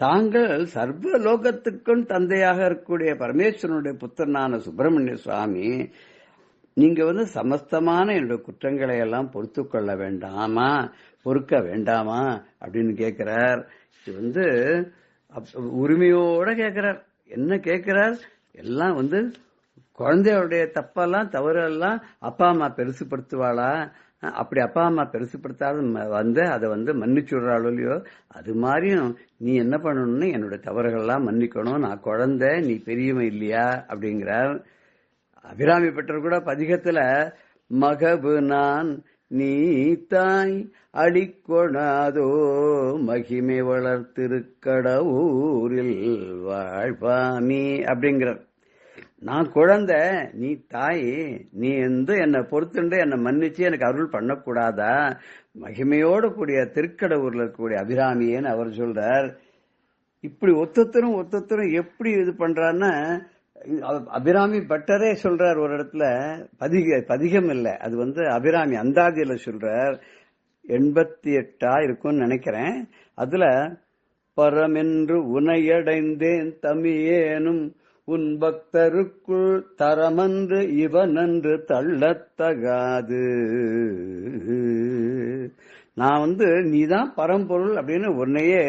தாங்கள் சர்வ லோகத்துக்கும் தந்தையாக இருக்கக்கூடிய பரமேஸ்வரனுடைய புத்திரனான சுப்பிரமணிய சுவாமி, நீங்க சமஸ்தமான என்னுடைய குற்றங்களை எல்லாம் பொறுத்து கொள்ள வேண்டாமா, பொறுக்க வேண்டாமா அப்படின்னு கேட்கிறார். இது உரிமையோட கேட்கிறார். என்ன கேட்கிறார்? எல்லாம் குழந்தையோடைய தப்பெல்லாம் தவறெல்லாம் அப்பா அம்மா பெருசுப்படுத்துவாளா? அப்படி அப்பா அம்மா பெருசுப்படுத்தாத வந்து அதை வந்து மன்னிச்சுடுறாளோ இல்லையோ, அது மாதிரியும் நீ என்ன பண்ணணும்னு என்னோட தவறுகள்லாம் மன்னிக்கணும். நான் குழந்தை, நீ பெரியவன் இல்லையா அப்படிங்கிறார். அபிராமி பெற்றோர் கூட பதிகத்துல மகபு நான் நீ தாய் அடிக்கொணாதோ மகிமை வளர்த்திருக்கடவூரில் வாழ்வாமி அப்படிங்கிறார். நான் குழந்தை, நீ தாய், நீ வந்து என்னை பொறுத்துண்டு என்னை மன்னிச்சு எனக்கு அருள் பண்ணக்கூடாதா? மகிமையோடு கூடிய திருக்கடவுர்ல இருக்கக்கூடிய அபிராமியேன்னு அவர் சொல்றார். இப்படி ஒத்தத்தரும் எப்படி இது பண்றாருன்னா, அபிராமி பட்டரே சொல்றார் ஒரு இடத்துல, பதிகம் இல்ல, அது வந்து அபிராமி அந்தாதியில சொல்றார். 88 இருக்கும்னு நினைக்கிறேன். அதுல பரமென்று உனையடைந்தேன் தமியேனும் உன் பக்தருக்குள் தரமன்று இவனன்று தள்ளத்தகாது. நான் வந்து நீதான் பரம்பொருள் அப்படின்னு உன்னையே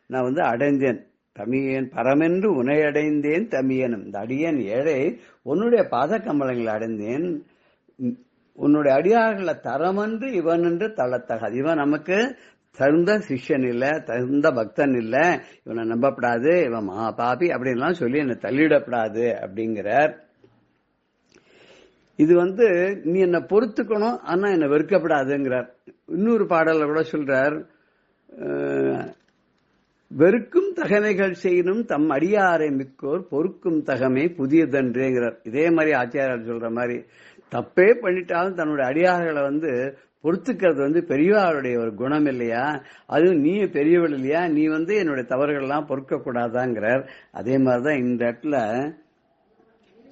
நான் வந்து அடைந்தேன். தமியேன் பரமென்று உனை அடைந்தேன் தமியனும். இந்த அடியேன் ஏழை உன்னுடைய பாத கமலங்களை அடைந்தேன். உன்னுடைய அடியார்களை தரமன்று இவன் என்று தள்ளத்தகாது. இவன் நமக்கு தகுந்த சிஷ்யன் இல்ல, தகுந்த பக்தன் இல்ல, இவனை நம்பப்படாது, இவன் பாபி அப்படின்லாம் சொல்லி என்னை தள்ளிடப்படாது அப்படிங்கிறார். இது வந்து நீ என்னை பொறுத்துக்கணும், ஆனா என்னை வெறுக்கப்படாதுங்கிறார். இன்னொரு பாடல கூட சொல்றார், வெறுக்கும் தகமைகள் செய்யணும் தம் அடியாரை மிக்கோர் பொறுக்கும் தகமை புதியதன்றேங்கிறார். இதே மாதிரி ஆச்சாரியார் சொல்ற மாதிரி தப்பே பண்ணிட்டாலும் தன்னுடைய அடியார்களை வந்து பொறுத்துக்கிறது வந்து பெரியவாளுடைய ஒரு குணம் இல்லையா? அதுவும் நீ பெரியவள் இல்லையா? நீ வந்து என்னுடைய தவறுகள் எல்லாம் பொறுக்க கூடாதாங்கிறார். அதே மாதிரிதான் இந்த இடத்துல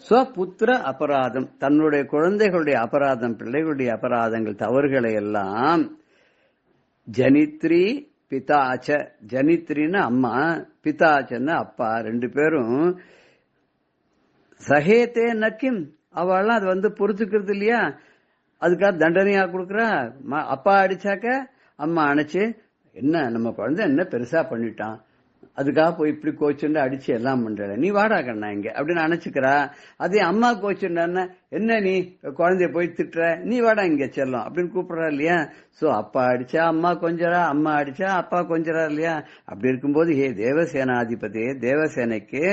ஸ்வபுத்திர அபராதம், தன்னுடைய குழந்தைகளுடைய அபராதம், பிள்ளைகளுடைய அபராதங்கள், தவறுகளை எல்லாம் ஜனித்ரி பிதாச்ச, ஜனித்ரின்னு அம்மா, பிதாச்சன்னு அப்பா, ரெண்டு பேரும் சகேத்தே நக்கிம், அவள்லாம் அது வந்து பொறுத்துக்கிறது இல்லையா? அதுக்காக தண்டனையா கொடுக்குறா. அப்பா அடிச்சாக்க அம்மா அணைச்சு, என்ன நம்ம குழந்தை என்ன பெருசா பண்ணிட்டான், அதுக்காக போய் இப்படி கோச்சுண்டு அடிச்சு எல்லாம் பண்ற, நீ வாடா கண்ணா இங்க அப்படின்னு அணைச்சுக்கிறா. அதே அம்மா கோச்சுண்டா, என்ன நீ குழந்தைய போய் திட்டுற, நீ வாடா இங்க செல்லம் அப்படின்னு கூப்பிடுறா இல்லையா? சோ அப்பா அடிச்சா அம்மா கொஞ்சரா, அம்மா அடிச்சா அப்பா கொஞ்சரா இல்லையா? அப்படி இருக்கும்போது ஹே தேவசேனாதிபதி, தேவசேனைக்கு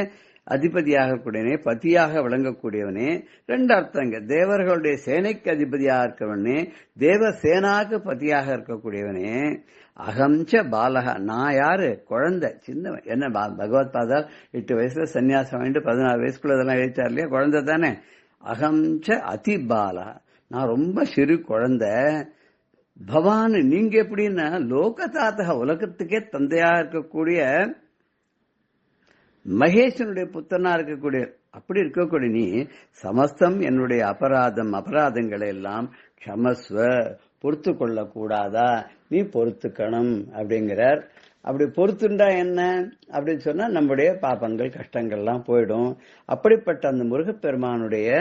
அதிபதியாக கூடியவனே, பதியாக விளங்கக்கூடியவனே, ரெண்டு அர்த்தங்க. தேவர்களுடைய சேனைக்கு அதிபதியாக இருக்கவனே, தேவசேனாக்கு பதியாக இருக்கக்கூடியவனே. அகம்ச பாலக, நான் யாரு? குழந்தை, சின்னவன். என்ன பகவத் பாதால் 8 வயசுல சன்னியாசம் வாங்கிட்டு 16 வயசுக்குள்ள இதெல்லாம் எழுத்தார் இல்லையா? குழந்தை தானே. அகம்ச அதி பாலக, நான் ரொம்ப சிறு குழந்தை. பவான், நீங்க எப்படின்னா லோகதாத்தக, உலகத்துக்கே தந்தையா இருக்கக்கூடிய மகேசனுடைய புத்தனா இருக்கக்கூடிய, அப்படி இருக்கக்கூடிய நீ சமஸ்தம் என்னுடைய அபராதங்களை எல்லாம் க்ஷமஸ்வ, பொறுத்து கொள்ள கூடாதா? நீ பொறுத்துக்கணும் அப்படிங்கிறார். அப்படி பொறுத்துண்டா என்ன அப்படின்னு சொன்னா நம்முடைய பாபங்கள் கஷ்டங்கள்லாம் போயிடும். அப்படிப்பட்ட அந்த முருகப்பெருமானுடைய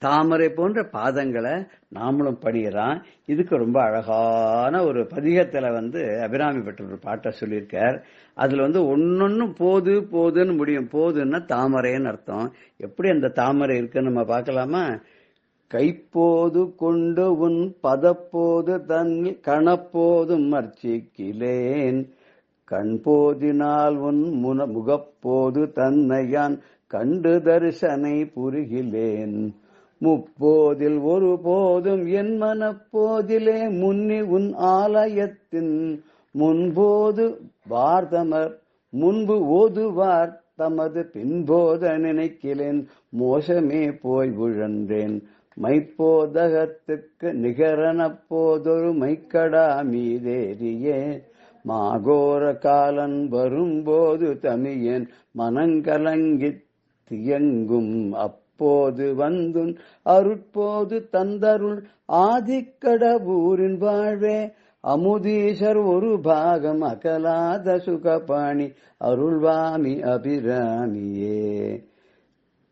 தாமரை போன்ற பாதங்களை நாமளும் பணியலாம். இதுக்கு ரொம்ப அழகான ஒரு பதிகத்துல வந்து அபிராமி பெற்ற ஒரு பாட்டை சொல்லியிருக்கார். அதுல வந்து ஒன்னொன்னும் போதுன்னு முடியும். போதுன்னா தாமரைன்னு அர்த்தம். எப்படி அந்த தாமரை இருக்குன்னு நம்ம பார்க்கலாமா? கைப்போது கொண்டு உன் பதப்போது தன்னில் கணப்போதும் அர்ச்சிக்கிலேன், கண்போதினால் உன் முகப்போது தன்னையான் கண்டு தரிசனை புரிகிலேன், முப்போதில் ஒரு போதும் என் மனப்போதிலே முன்னி உன் ஆலயத்தின் முன்போது வார்த்தமர் முன்பு ஓதுவார் தமது பின்போத நினைக்கிலேன், மோசமே போய் விழன்றேன் மைப்போதகத்துக்கு நிகரன போதொரு மைக்கடா மீதேறியே, மாகோர காலன் வரும்போது தமியன் மனங்கலங்கித் தியங்கும், அப்போது வந்துன் அருட்போது தந்தருள் ஆதிக்கடவூரின் வாழ்வே, அமுதீசர் ஒரு பாகம் அகலாத சுகபாணி அருள்வாமி அபிராமியே.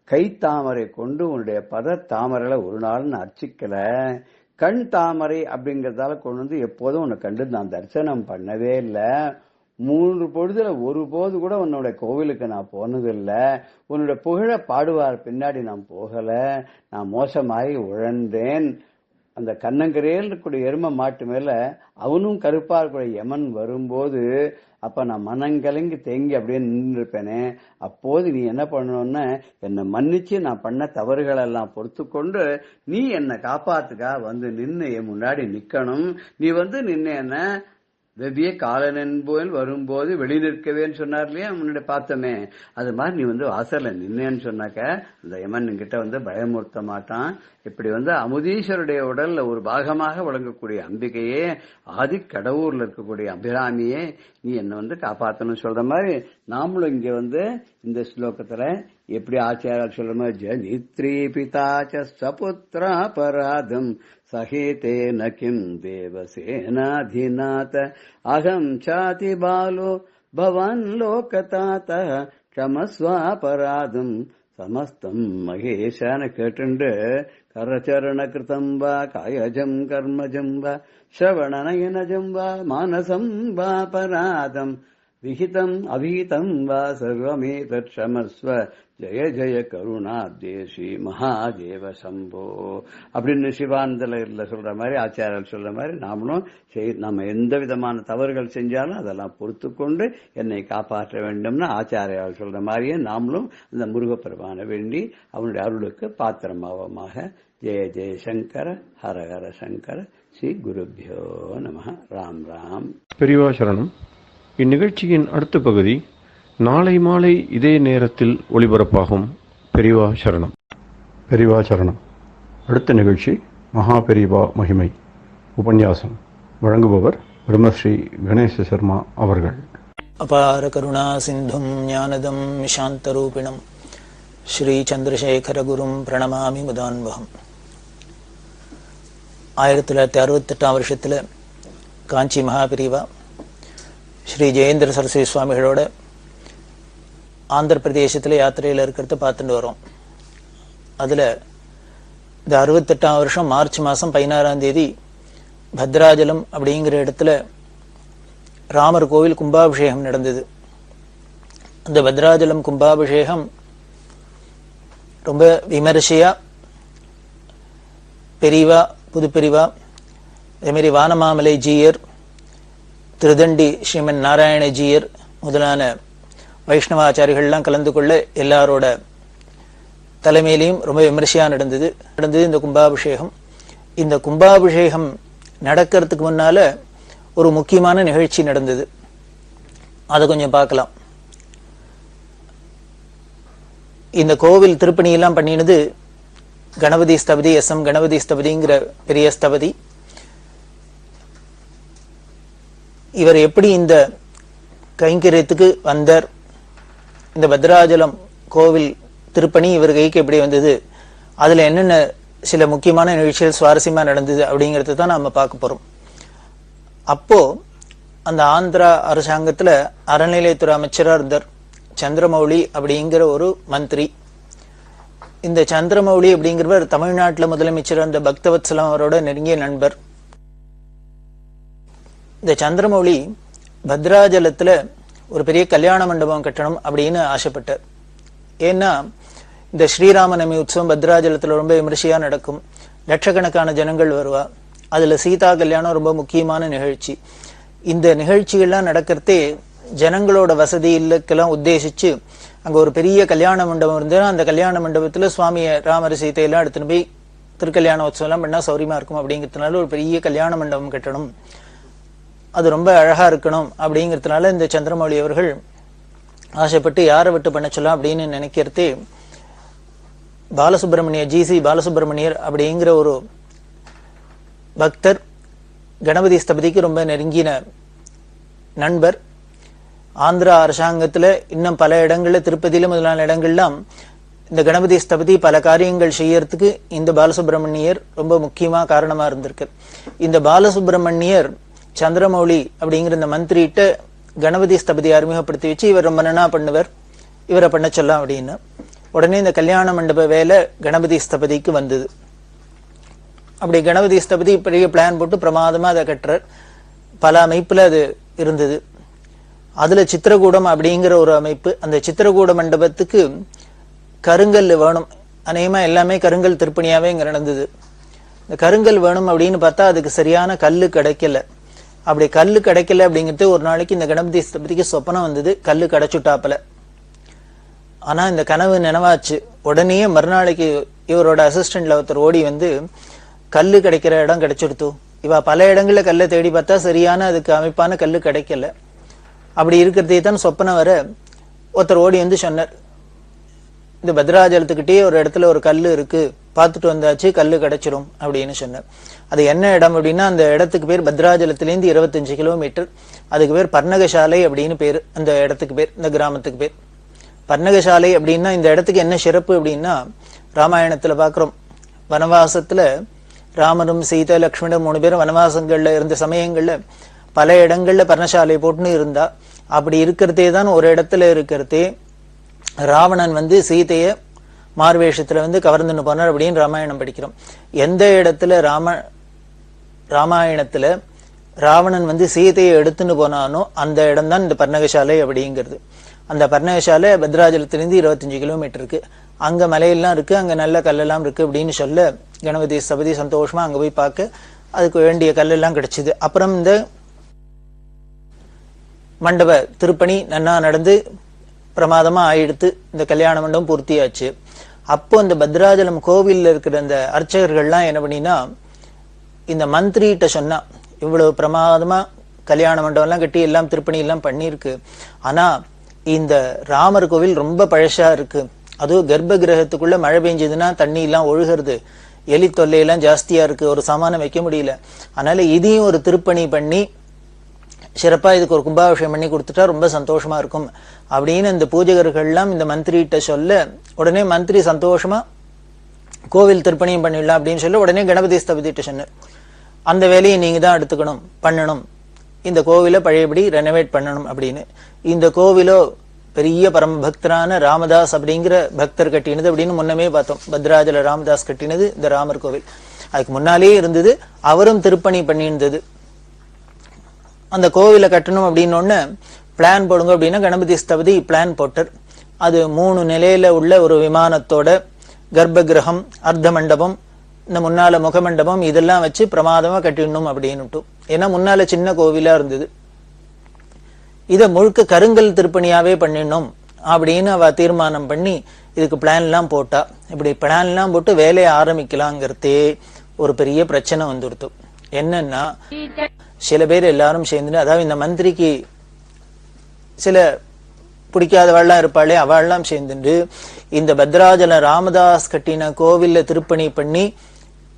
கைத்தாமரை கொண்டு உன்னுடைய பத தாமரையில ஒரு நாள் நான் அர்ச்சிக்கல, கண் தாமரை அப்படிங்கறதால கொண்டு வந்து எப்போதும் உன்னை கண்டு நான் தரிசனம் பண்ணவே இல்லை. 3 பொழுதுல ஒரு போது கூட உன்னுடைய கோவிலுக்கு நான் போனதில்லை. உன்னுடைய புகழ பாடுவார் பின்னாடி நான் போகல. நான் மோசமாகி உழந்தேன். அந்த கண்ணங்கரையில் இருக்கக்கூடிய எரும மாட்டு மேல அவனும் கருப்பா இருக்கக்கூடிய யமன் வரும்போது அப்ப நான் மனங்கலங்கி தேங்கி அப்படியே நின்று இருப்பேனே, அப்போது நீ என்ன பண்ணணும்னா என்னை மன்னிச்சு நான் பண்ண தவறுகள் எல்லாம் பொறுத்து கொண்டு நீ என்னை காப்பாத்துக்கா வந்து நின்று என் முன்னாடி நிக்கணும். நீ வந்து நின்று என்ன வெவ்விய காலனென்போல் வரும்போது வெளி நிற்கவேன்னு சொன்னார் இல்லையா, முன்னாடி பார்த்தோமே. அது மாதிரி நீ வந்து வாசல்ல நின்னேன்னு சொன்னாக்க அந்த யமன் கிட்ட வந்து பயமுறுத்த மாட்டான். இப்படி வந்து அமுதீஸ்வருடைய உடல்ல ஒரு பாகமாக விளங்கக்கூடிய அம்பிகையே, ஆதி கடவுர்ல இருக்கக்கூடிய அபிராமியே, நீ என்ன வந்து காப்பாத்தணும் சொல்ற மாதிரி நாமளும் இங்க வந்து இந்த ஸ்லோகத்துல எப்படி ஆச்சாரியார் சொல்ற மாதிரி ஜனித்ரி பிதாச்ச சபுத்ரா பராதம் சஹேதேன கிம் தேவசேனாதிநாத அகம் சாதி பாலோ பவன் லோகதாத க்ஷமஸ்வாபராதம் சமஸ்தம் மகேஷான கேட்டுண்டு கரச்சரண கிருதம் வா காயஜம் கர்மஜம் வா ஸ்ரவணநயனஜம் வா மானசம் வா பராதம் விஹிதம் அவிஹிதம் வா சர்வமேதத் க்ஷமஸ்வ ஜெய ஜெய கருணாத்யேஷி மகாதேவ சம்போ அப்படின்னு சிவானந்தல சொல்ற மாதிரி ஆச்சாரியர் சொல்ற மாதிரி நாமளும் நம்ம எந்த விதமான தவறுகள் செஞ்சாலும் அதெல்லாம் பொறுத்து கொண்டு என்னை காப்பாற்ற வேண்டும்னு ஆச்சாரியால் சொல்ற மாதிரியே நாமளும் அந்த முருகப்பெருமான வேண்டி அவனுடைய அருளுக்கு பாத்திரமாவமாக. ஜெய ஜெய சங்கர ஹர ஹர சங்கர. ஸ்ரீ குருபியோ நம. ராம் ராம். பெரியவா சரணம். இந்நிகழ்ச்சியின் அடுத்த பகுதி நாளை மாலை இதே நேரத்தில் ஒளிபரப்பாகும். பெரியவா சரணம். பெரியவா சரணம். அடுத்த நிகழ்ச்சி மகா பெரியவா மகிமை உபன்யாசம். வழங்குபவர் பிரம்மஸ்ரீ கணேச சர்மா அவர்கள். அபார கருணா சிந்தும் ஞானதம் சாந்தரூபிணம் ஸ்ரீ சந்திரசேகர குரும் பிரணமாமி முதான்வகம். 1968 வருஷத்துல காஞ்சி மகாபிரிவா ஸ்ரீ ஜெயேந்திர சரஸ்வதி சுவாமிகளோட ஆந்திர பிரதேசத்துல யாத்திரையில இருக்கிறத பார்த்துட்டு வரோம். அதுல இந்த 68ஆம் வருஷம் மார்ச் மாசம் 16ஆம் தேதி பத்ராஜலம் அப்படிங்கிற இடத்துல ராமர் கோவில் கும்பாபிஷேகம் நடந்தது. அந்த பத்ராஜலம் கும்பாபிஷேகம் ரொம்ப விமரிசையா பெரியவா, புது பெரியவா, அதே மாதிரி வானமாமலை ஜீயர், திருதண்டி ஸ்ரீமன் நாராயண ஜீயர் முதலான வைஷ்ணவாச்சாரிகள்லாம் கலந்து கொள்ள எல்லாரோட தலைமையிலையும் ரொம்ப விமர்சையா நடந்தது இந்த கும்பாபிஷேகம். இந்த கும்பாபிஷேகம் நடக்கிறதுக்கு முன்னால ஒரு முக்கியமான நிகழ்ச்சி நடந்தது. அதை கொஞ்சம் பார்க்கலாம். இந்த கோவில் திருப்பணியெல்லாம் பண்ணினது கணபதி ஸ்தபதி, எஸ்.எம். கணபதி ஸ்தபதிங்கிற பெரிய ஸ்தபதி. இவர் எப்படி இந்த கைங்கரியத்துக்கு வந்தார், இந்த பத்ராஜலம் கோவில் திருப்பணி இவர் கைக்கு எப்படி வந்தது, அதுல என்னென்ன சில முக்கியமான நிகழ்ச்சிகள் சுவாரஸ்யமா நடந்தது அப்படிங்கறத தான் நாம பார்க்க போறோம். அப்போ அந்த ஆந்திரா அரசாங்கத்துல அறநிலையத்துறை அமைச்சரா இருந்தார் சந்திரமௌலி அப்படிங்கிற ஒரு மந்திரி. இந்த சந்திரமௌலி அப்படிங்கிறவர் தமிழ்நாட்டுல முதலமைச்சர் அந்த பக்தவத்சலம் அவரோட நெருங்கிய நண்பர். இந்த சந்திரமௌலி பத்ராஜலத்துல ஒரு பெரிய கல்யாண மண்டபம் கட்டணும் அப்படின்னு ஆசைப்பட்டார். ஏன்னா இந்த ஸ்ரீராமநவமி உற்சவம் பத்ராஜலத்துல ரொம்ப விமர்சையா நடக்கும், லட்சக்கணக்கான ஜனங்கள் வருவா. அதுல சீதா கல்யாணம் ரொம்ப முக்கியமான நிகழ்ச்சி. இந்த நிகழ்ச்சிகள்லாம் நடக்கிறதே ஜனங்களோட வசதி இல்லக்கெல்லாம் உத்தேசிச்சு அங்க ஒரு பெரிய கல்யாண மண்டபம் இருந்ததுன்னா அந்த கல்யாண மண்டபத்துல சுவாமிய ராமர் சீதையெல்லாம் எடுத்துன்னு போய் திருக்கல்யாண உற்சவம் எல்லாம் பண்ணா சௌரியமா இருக்கும் அப்படிங்கிறதுனால ஒரு பெரிய கல்யாண மண்டபம் கட்டணும், அது ரொம்ப அழகா இருக்கணும் அப்படிங்கிறதுனால இந்த சந்திரமௌலி அவர்கள் ஆசைப்பட்டு யாரை விட்டு பண்ண சொல்லலாம் அப்படின்னு நினைக்கிறதே ஜி.சி. பாலசுப்ரமணியர் அப்படிங்கிற ஒரு பக்தர், கணபதி ஸ்தபதிக்கு ரொம்ப நெருங்கின நண்பர். ஆந்திரா அரசாங்கத்துல இன்னும் பல இடங்கள்ல, திருப்பதியில முதலான இடங்கள்லாம் இந்த கணபதி ஸ்தபதி பல காரியங்கள் செய்யறதுக்கு இந்த பாலசுப்ரமணியர் ரொம்ப முக்கியமா காரணமா இருந்திருக்கு. இந்த பாலசுப்ரமணியர் சந்திரமௌலி அப்படிங்கிற இந்த மந்திரிட்ட கணபதி ஸ்தபதி அறிமுகப்படுத்தி வச்சு இவர் ரொம்ப நன்னா பண்ணுவர், இவரை பண்ண சொல்லலாம் அப்படின்னு. உடனே இந்த கல்யாண மண்டப வேலை கணபதி ஸ்தபதிக்கு வந்தது. அப்படி கணபதி ஸ்தபதி பெரிய பிளான் போட்டு பிரமாதமா அதை கட்டுறார். பல அமைப்புல அது இருந்தது. அதுல சித்திரகூடம் அப்படிங்கிற ஒரு அமைப்பு. அந்த சித்திரகூட மண்டபத்துக்கு கருங்கல் வேணும், அநேகமா எல்லாமே கருங்கல் திருப்பணியாவே இங்க நடந்தது. இந்த கருங்கல் வேணும் அப்படின்னு பார்த்தா அதுக்கு சரியான கல்லு கிடைக்கல. அப்படி கல்லு கிடைக்கல அப்படிங்கிறது ஒரு நாளைக்கு இந்த கணபதி ஸ்தபதிக்கு சொப்பனம் வந்தது, கல்லு கிடைச்சுட்டாப்பல. ஆனா இந்த கனவு நினைவாச்சு. உடனே மறுநாளைக்கு இவரோட அசிஸ்டன்ட்ல ஒருத்தர் ஓடி வந்து, கல்லு கிடைக்கிற இடம் கிடைச்சிடுத்து. இவ பல இடங்கள்ல கல்லை தேடி பார்த்தா சரியான அதுக்கு அமைப்பான கல்லு கிடைக்கல. அப்படி இருக்கிறதே தான் சொப்பனம் வர ஒருத்தர் ஓடி வந்து சொன்னார், இந்த பத்ராஜலத்துக்கிட்டே ஒரு இடத்துல ஒரு கல்லு இருக்கு, பார்த்துட்டு வந்தாச்சு, கல்லு கிடைச்சிடும் அப்படின்னு சொன்னார். அது என்ன இடம் அப்படின்னா, அந்த இடத்துக்கு பேர் பத்ராஜலத்திலேருந்து 25 கிலோமீட்டர். அதுக்கு பேர் பர்ணகசாலை அப்படின்னு பேரு. அந்த இடத்துக்கு பேர், இந்த கிராமத்துக்கு பேர் பர்ணகசாலை. அப்படின்னா இந்த இடத்துக்கு என்ன சிறப்பு அப்படின்னா, ராமாயணத்துல பாக்குறோம், வனவாசத்துல ராமரும் சீதை லக்ஷ்மணர் 3 பேரும் வனவாசங்கள்ல இருந்த சமயங்கள்ல பல இடங்கள்ல பர்ணசாலை போட்டுன்னு இருந்தா. அப்படி இருக்கிறதே தான் ஒரு இடத்துல இருக்கிறதே ராவணன் வந்து சீதைய மார்வேஷத்துல வந்து கவர்ந்துன்னு போனார் அப்படின்னு ராமாயணம் படிக்கிறோம். எந்த இடத்துல ராமாயணத்துல ராவணன் வந்து சீதையை எடுத்துன்னு போனானோ அந்த இடம் தான் இந்த பர்ணகசாலை அப்படிங்கிறது. அந்த பர்ணகசாலை பத்ராஜலத்திலிருந்து 25 கிலோமீட்டர் இருக்கு. அங்க மலையெல்லாம் இருக்கு, அங்க நல்ல கல்லெல்லாம் இருக்கு அப்படின்னு சொல்ல கணபதி ஸ்தபதி சந்தோஷமா அங்க போய் பார்க்க அதுக்கு வேண்டிய கல்லெல்லாம் கிடைச்சது. அப்புறம் இந்த மண்டப திருப்பணி நன்னா நடந்து பிரமாதமா ஆயிடுத்து. இந்த கல்யாண மண்டபம் பூர்த்தியாச்சு. அப்போ இந்த பத்ராஜலம் கோவில்ல இருக்கிற அந்த அர்ச்சகர்கள்லாம் என்ன பண்ணினா, இந்த மந்திரிகிட்ட சொன்னா, இவ்வளவு பிரமாதமா கல்யாண மண்டபம் எல்லாம் கட்டி எல்லாம் திருப்பணி எல்லாம் பண்ணிருக்கு, ஆனா இந்த ராமர் கோவில் ரொம்ப பழசா இருக்கு, அதுவும் கர்ப்ப கிரகத்துக்குள்ள மழை பெஞ்சதுன்னா தண்ணி எல்லாம் ஒழுகிறது, எலி தொல்லையெல்லாம் ஜாஸ்தியா இருக்கு, ஒரு சாமானம் வைக்க முடியல, அதனால இதையும் ஒரு திருப்பணி பண்ணி சிறப்பா இதுக்கு ஒரு கும்பாபிஷேகம் பண்ணி கொடுத்துட்டா ரொம்ப சந்தோஷமா இருக்கும் அப்படின்னு இந்த பூஜகர்கள் எல்லாம் இந்த மந்திரிகிட்ட சொல்ல, உடனே மந்திரி சந்தோஷமா கோவில் திருப்பணியும் பண்ணிடலாம் அப்படின்னு சொல்ல உடனே கணபதி ஸ்தபதிட்ட சொன்னார், அந்த வேலையை நீங்க தான் எடுத்துக்கணும், பண்ணணும், இந்த கோவிலை பழையபடி ரெனோவேட் பண்ணணும் அப்படின்னு. இந்த கோவிலோ பெரிய பரம பக்தரான ராமதாஸ் அப்படிங்கிற பக்தர் கட்டினது அப்படின்னு முன்னமே பார்த்தோம். பத்ராஜல ராமதாஸ் கட்டினது இந்த ராமர் கோவில். அதுக்கு முன்னாலேயே இருந்தது, அவரும் திருப்பணி பண்ணியிருந்தது. அந்த கோவிலை கட்டணும் அப்படின்னு பிளான் போடுங்க அப்படின்னா கணபதி ஸ்தபதி பிளான் போட்டார். அது 3 நிலையில உள்ள ஒரு விமானத்தோட கர்ப்ப கிரகம், அர்த்த மண்டபம், இந்த முன்னால முகமண்டபம் இதெல்லாம் வச்சு பிரமாதமா கட்டிடணும் அப்படின்னுட்டு. ஏன்னா முன்னால சின்ன கோவிலா இருந்தது. இதை முழுக்க கருங்கல் திருப்பணியாவே பண்ணிடணும் அப்படின்னு அவ தீர்மானம் பண்ணி இதுக்கு பிளான் எல்லாம் போட்டா. இப்படி பிளான் எல்லாம் போட்டு வேலையை ஆரம்பிக்கலாங்கிறதே ஒரு பெரிய பிரச்சனை வந்துடுத்து. என்னன்னா, சில பேர் எல்லாரும் சேர்ந்து, அதாவது இந்த மந்திரிக்கு சில பிடிக்காதவாள்லாம் இருப்பாளே அவள்லாம் சேர்ந்துட்டு இந்த பத்ராஜல ராமதாஸ் கட்டின கோவில்ல திருப்பணி பண்ணி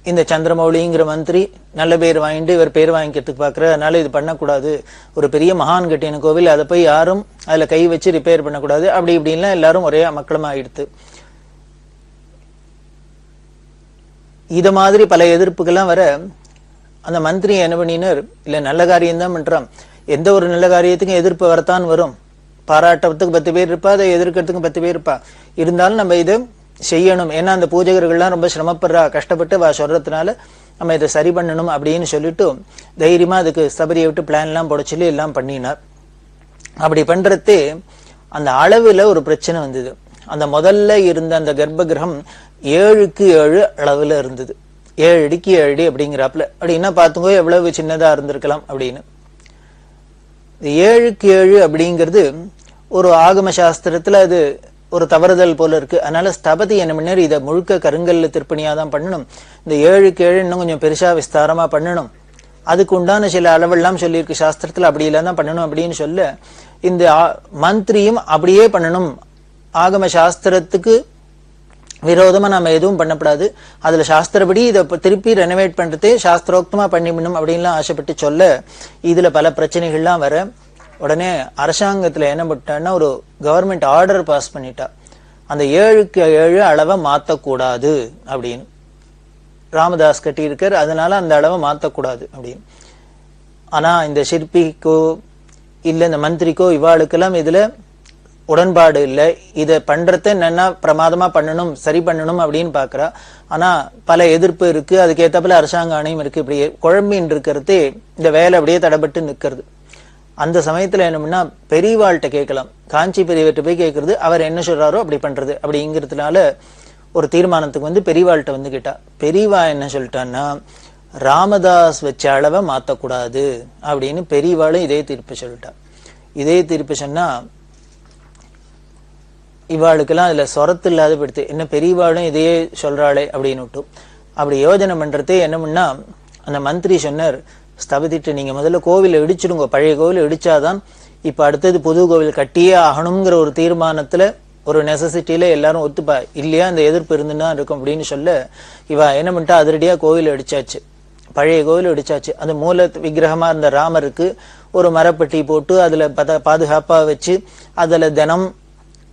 இந்த சந்திரமௌலிங்கிற மந்திரி நல்ல பேர் வாங்கிட்டு இவர் பேர் வாங்கிக்கிறதுக்கு பாக்குற, அதனால இது பண்ணக்கூடாது, ஒரு பெரிய மகான் கட்டின கோவில், அதை போய் யாரும் அதுல கை வச்சு ரிப்பேர் பண்ணக்கூடாது, அப்படி இப்படின்லாம் எல்லாரும் ஒரே அமக்களமா ஆயிடுத்து. இத மாதிரி பல எதிர்ப்புகள்லாம் வர அந்த மந்திரி என்ன பண்ணினார், இல்ல நல்ல காரியம் தான் பண்றான், எந்த ஒரு நல்ல காரியத்துக்கும் எதிர்ப்பு வரத்தான் வரும், பாராட்டத்துக்கு 10 பேர் இருப்பா, அதை எதிர்க்கிறதுக்கு 10 பேர் இருப்பா, இருந்தாலும் நம்ம இதை செய்யணும், ஏன்னா அந்த பூஜகர்கள்லாம் ரொம்ப சிரமப்படுறா, கஷ்டப்பட்டு வா சொல்றதுனால நம்ம இதை சரி பண்ணணும் அப்படின்னு சொல்லிட்டு தைரியமா அதுக்கு ஸ்தபதியை விட்டு பிளான் எல்லாம் போட சொல்லி எல்லாம் பண்ணினார். அப்படி பண்றதே அந்த அளவுல ஒரு பிரச்சனை வந்தது. அந்த முதல்ல இருந்த அந்த கர்ப்ப கிரகம் 7க்கு 7 அளவுல இருந்தது. 7 அடிக்கு 7 அடி அப்படிங்கிறாப்புல. அப்படின்னா பாத்துங்கோ எவ்வளவு சின்னதா இருந்திருக்கலாம் அப்படின்னு. 7க்கு 7 அப்படிங்கிறது ஒரு ஆகம சாஸ்திரத்துல அது ஒரு தவறுதல் போல இருக்கு. அதனால ஸ்தபதி என்ன பண்ணாரு, இதை முழுக்க கருங்கல்ல திருப்பணியா தான் பண்ணணும், இந்த 7க்கு 7 இன்னும் கொஞ்சம் பெருசா விஸ்தாரமா பண்ணணும், அதுக்கு உண்டான சில அளவெல்லாம் சொல்லியிருக்கு சாஸ்திரத்துல, அப்படி எல்லாம் தான் பண்ணணும் அப்படின்னு சொல்ல இந்த மந்திரியும் அப்படியே பண்ணணும், ஆகம சாஸ்திரத்துக்கு விரோதமா நாம எதுவும் பண்ணப்படாது, அதுல சாஸ்திரப்படி இதை திருப்பி ரெனோவேட் பண்றதே சாஸ்திரோக்தமா பண்ணிவிடணும் அப்படின்லாம் ஆசைப்பட்டு சொல்ல இதுல பல பிரச்சனைகள்லாம் வர உடனே அரசாங்கத்துல என்ன பண்ணிட்டான்னா ஒரு கவர்மெண்ட் ஆர்டர் பாஸ் பண்ணிட்டா, அந்த 7க்கு 7 அளவை மாத்தக்கூடாது அப்படின்னு. ராமதாஸ் கட்டி இருக்கார், அதனால அந்த அளவை மாத்தக்கூடாது அப்படின்னு. ஆனா இந்த சிற்பிக்கோ இல்ல இந்த மந்திரிக்கோ இவாளுக்கெல்லாம் இதுல உடன்பாடு இல்லை, இதை பண்றத என்னன்னா பிரமாதமா பண்ணணும், சரி பண்ணணும் அப்படின்னு பாக்குறா. ஆனா பல எதிர்ப்பு இருக்கு, அதுக்கேற்றப்பல அரசாங்க ஆணையம் இருக்கு, இப்படி குழம்பின் இருக்கிறது இந்த வேலை அப்படியே தடைபட்டு நிக்கிறது. அந்த சமயத்துல என்னன்னா பெரியவாள்கிட்ட கேட்கலாம், காஞ்சி பெரியவர்கிட்ட போய் கேட்கறது, அவர் என்ன சொல்றாரோ அப்படி பண்றது அப்படிங்கிறதுனால ஒரு தீர்மானத்துக்கு வந்து பெரியவாள்கிட்ட வந்து கேட்டா. பெரியவா என்ன சொல்லிட்டான்னா, ராமதாஸ் வச்ச அளவை மாத்தக்கூடாது அப்படின்னு பெரியவாளும் இதே தீர்ப்பு சொல்லிட்டா. இதே தீர்ப்பு சொன்னா இவாளுக்கெல்லாம் அதுல சொரத்து இல்லாத படுத்து, என்ன பெரியவாளும் இதையே சொல்றாளே அப்படின்னு விட்டு அப்படி யோஜனை பண்றதே என்ன பண்ணா, அந்த மந்திரி சொன்னார், ஸ்தபதிட்டு நீங்க முதல்ல கோவிலை இடிச்சிடுங்க, பழைய கோவிலை இடிச்சாதான் இப்ப அடுத்தது புது கோவில் கட்டியே ஆகணுங்கிற ஒரு தீர்மானத்துல, ஒரு நெசசிட்டியில எல்லாரும் ஒத்துப்பா, இல்லையா இந்த எதிர்ப்பு இருந்துன்னா இருக்கும் அப்படின்னு சொல்ல, இவ என்ன பண்ணிட்டா அதிரடியா கோவில் அடிச்சாச்சு, பழைய கோவில் அடிச்சாச்சு. அந்த மூல விக்கிரகமா இருந்த ராமருக்கு ஒரு மரப்பெட்டி போட்டு அதுல பாதுகாப்பா வச்சு அதுல தினம்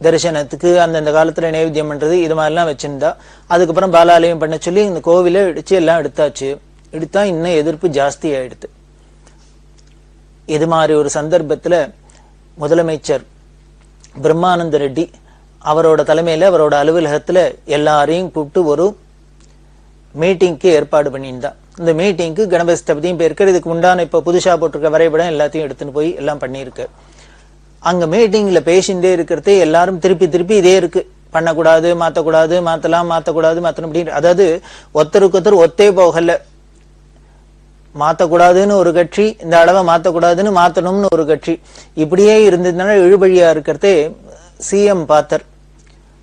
தரிசனத்துக்கு அந்தந்த காலத்துல நைவேத்தியம் பண்றது இது மாதிரிலாம் வச்சிருந்தா. அதுக்கப்புறம் பாலாலயம் பண்ண சொல்லி இந்த கோவிலை இடிச்சு எல்லாம் எடுத்தாச்சு. எடுத்தா இன்னும் எதிர்ப்பு ஜாஸ்தி ஆயிடுது. இது மாதிரி ஒரு சந்தர்ப்பத்துல முதலமைச்சர் பிரம்மானந்த ரெட்டி அவரோட தலைமையில அவரோட அலுவலகத்துல எல்லாரையும் கூப்பிட்டு ஒரு மீட்டிங்க்கு ஏற்பாடு பண்ணியிருந்தா. இந்த மீட்டிங்க்கு கணபதி ஸ்தபதியும் போயிருக்காரு. இதுக்கு உண்டான இப்ப புதுசா போட்டிருக்க வரைபடம் எல்லாத்தையும் எடுத்துன்னு போய் எல்லாம் பண்ணியிருக்கு. அங்க மீட்டிங்ல பேசிண்டே இருக்கிறதே எல்லாரும் திருப்பி திருப்பி இதே இருக்கு, பண்ணக்கூடாது, மாத்தக்கூடாது, மாத்தலாம், மாத்தக்கூடாது, மாத்தணும் அப்படின்னு. அதாவது ஒருத்தருக்கு ஒருத்தர் ஒத்தே போகல. மாத்தக்கூடாதுன்னு ஒரு கட்சி, இந்த அளவை மாத்தக்கூடாதுன்னு மாத்தணும்னு ஒரு கட்சி, இப்படியே இருந்ததுனால இழுபழியா இருக்கிறதே சிஎம் பார்த்தார்.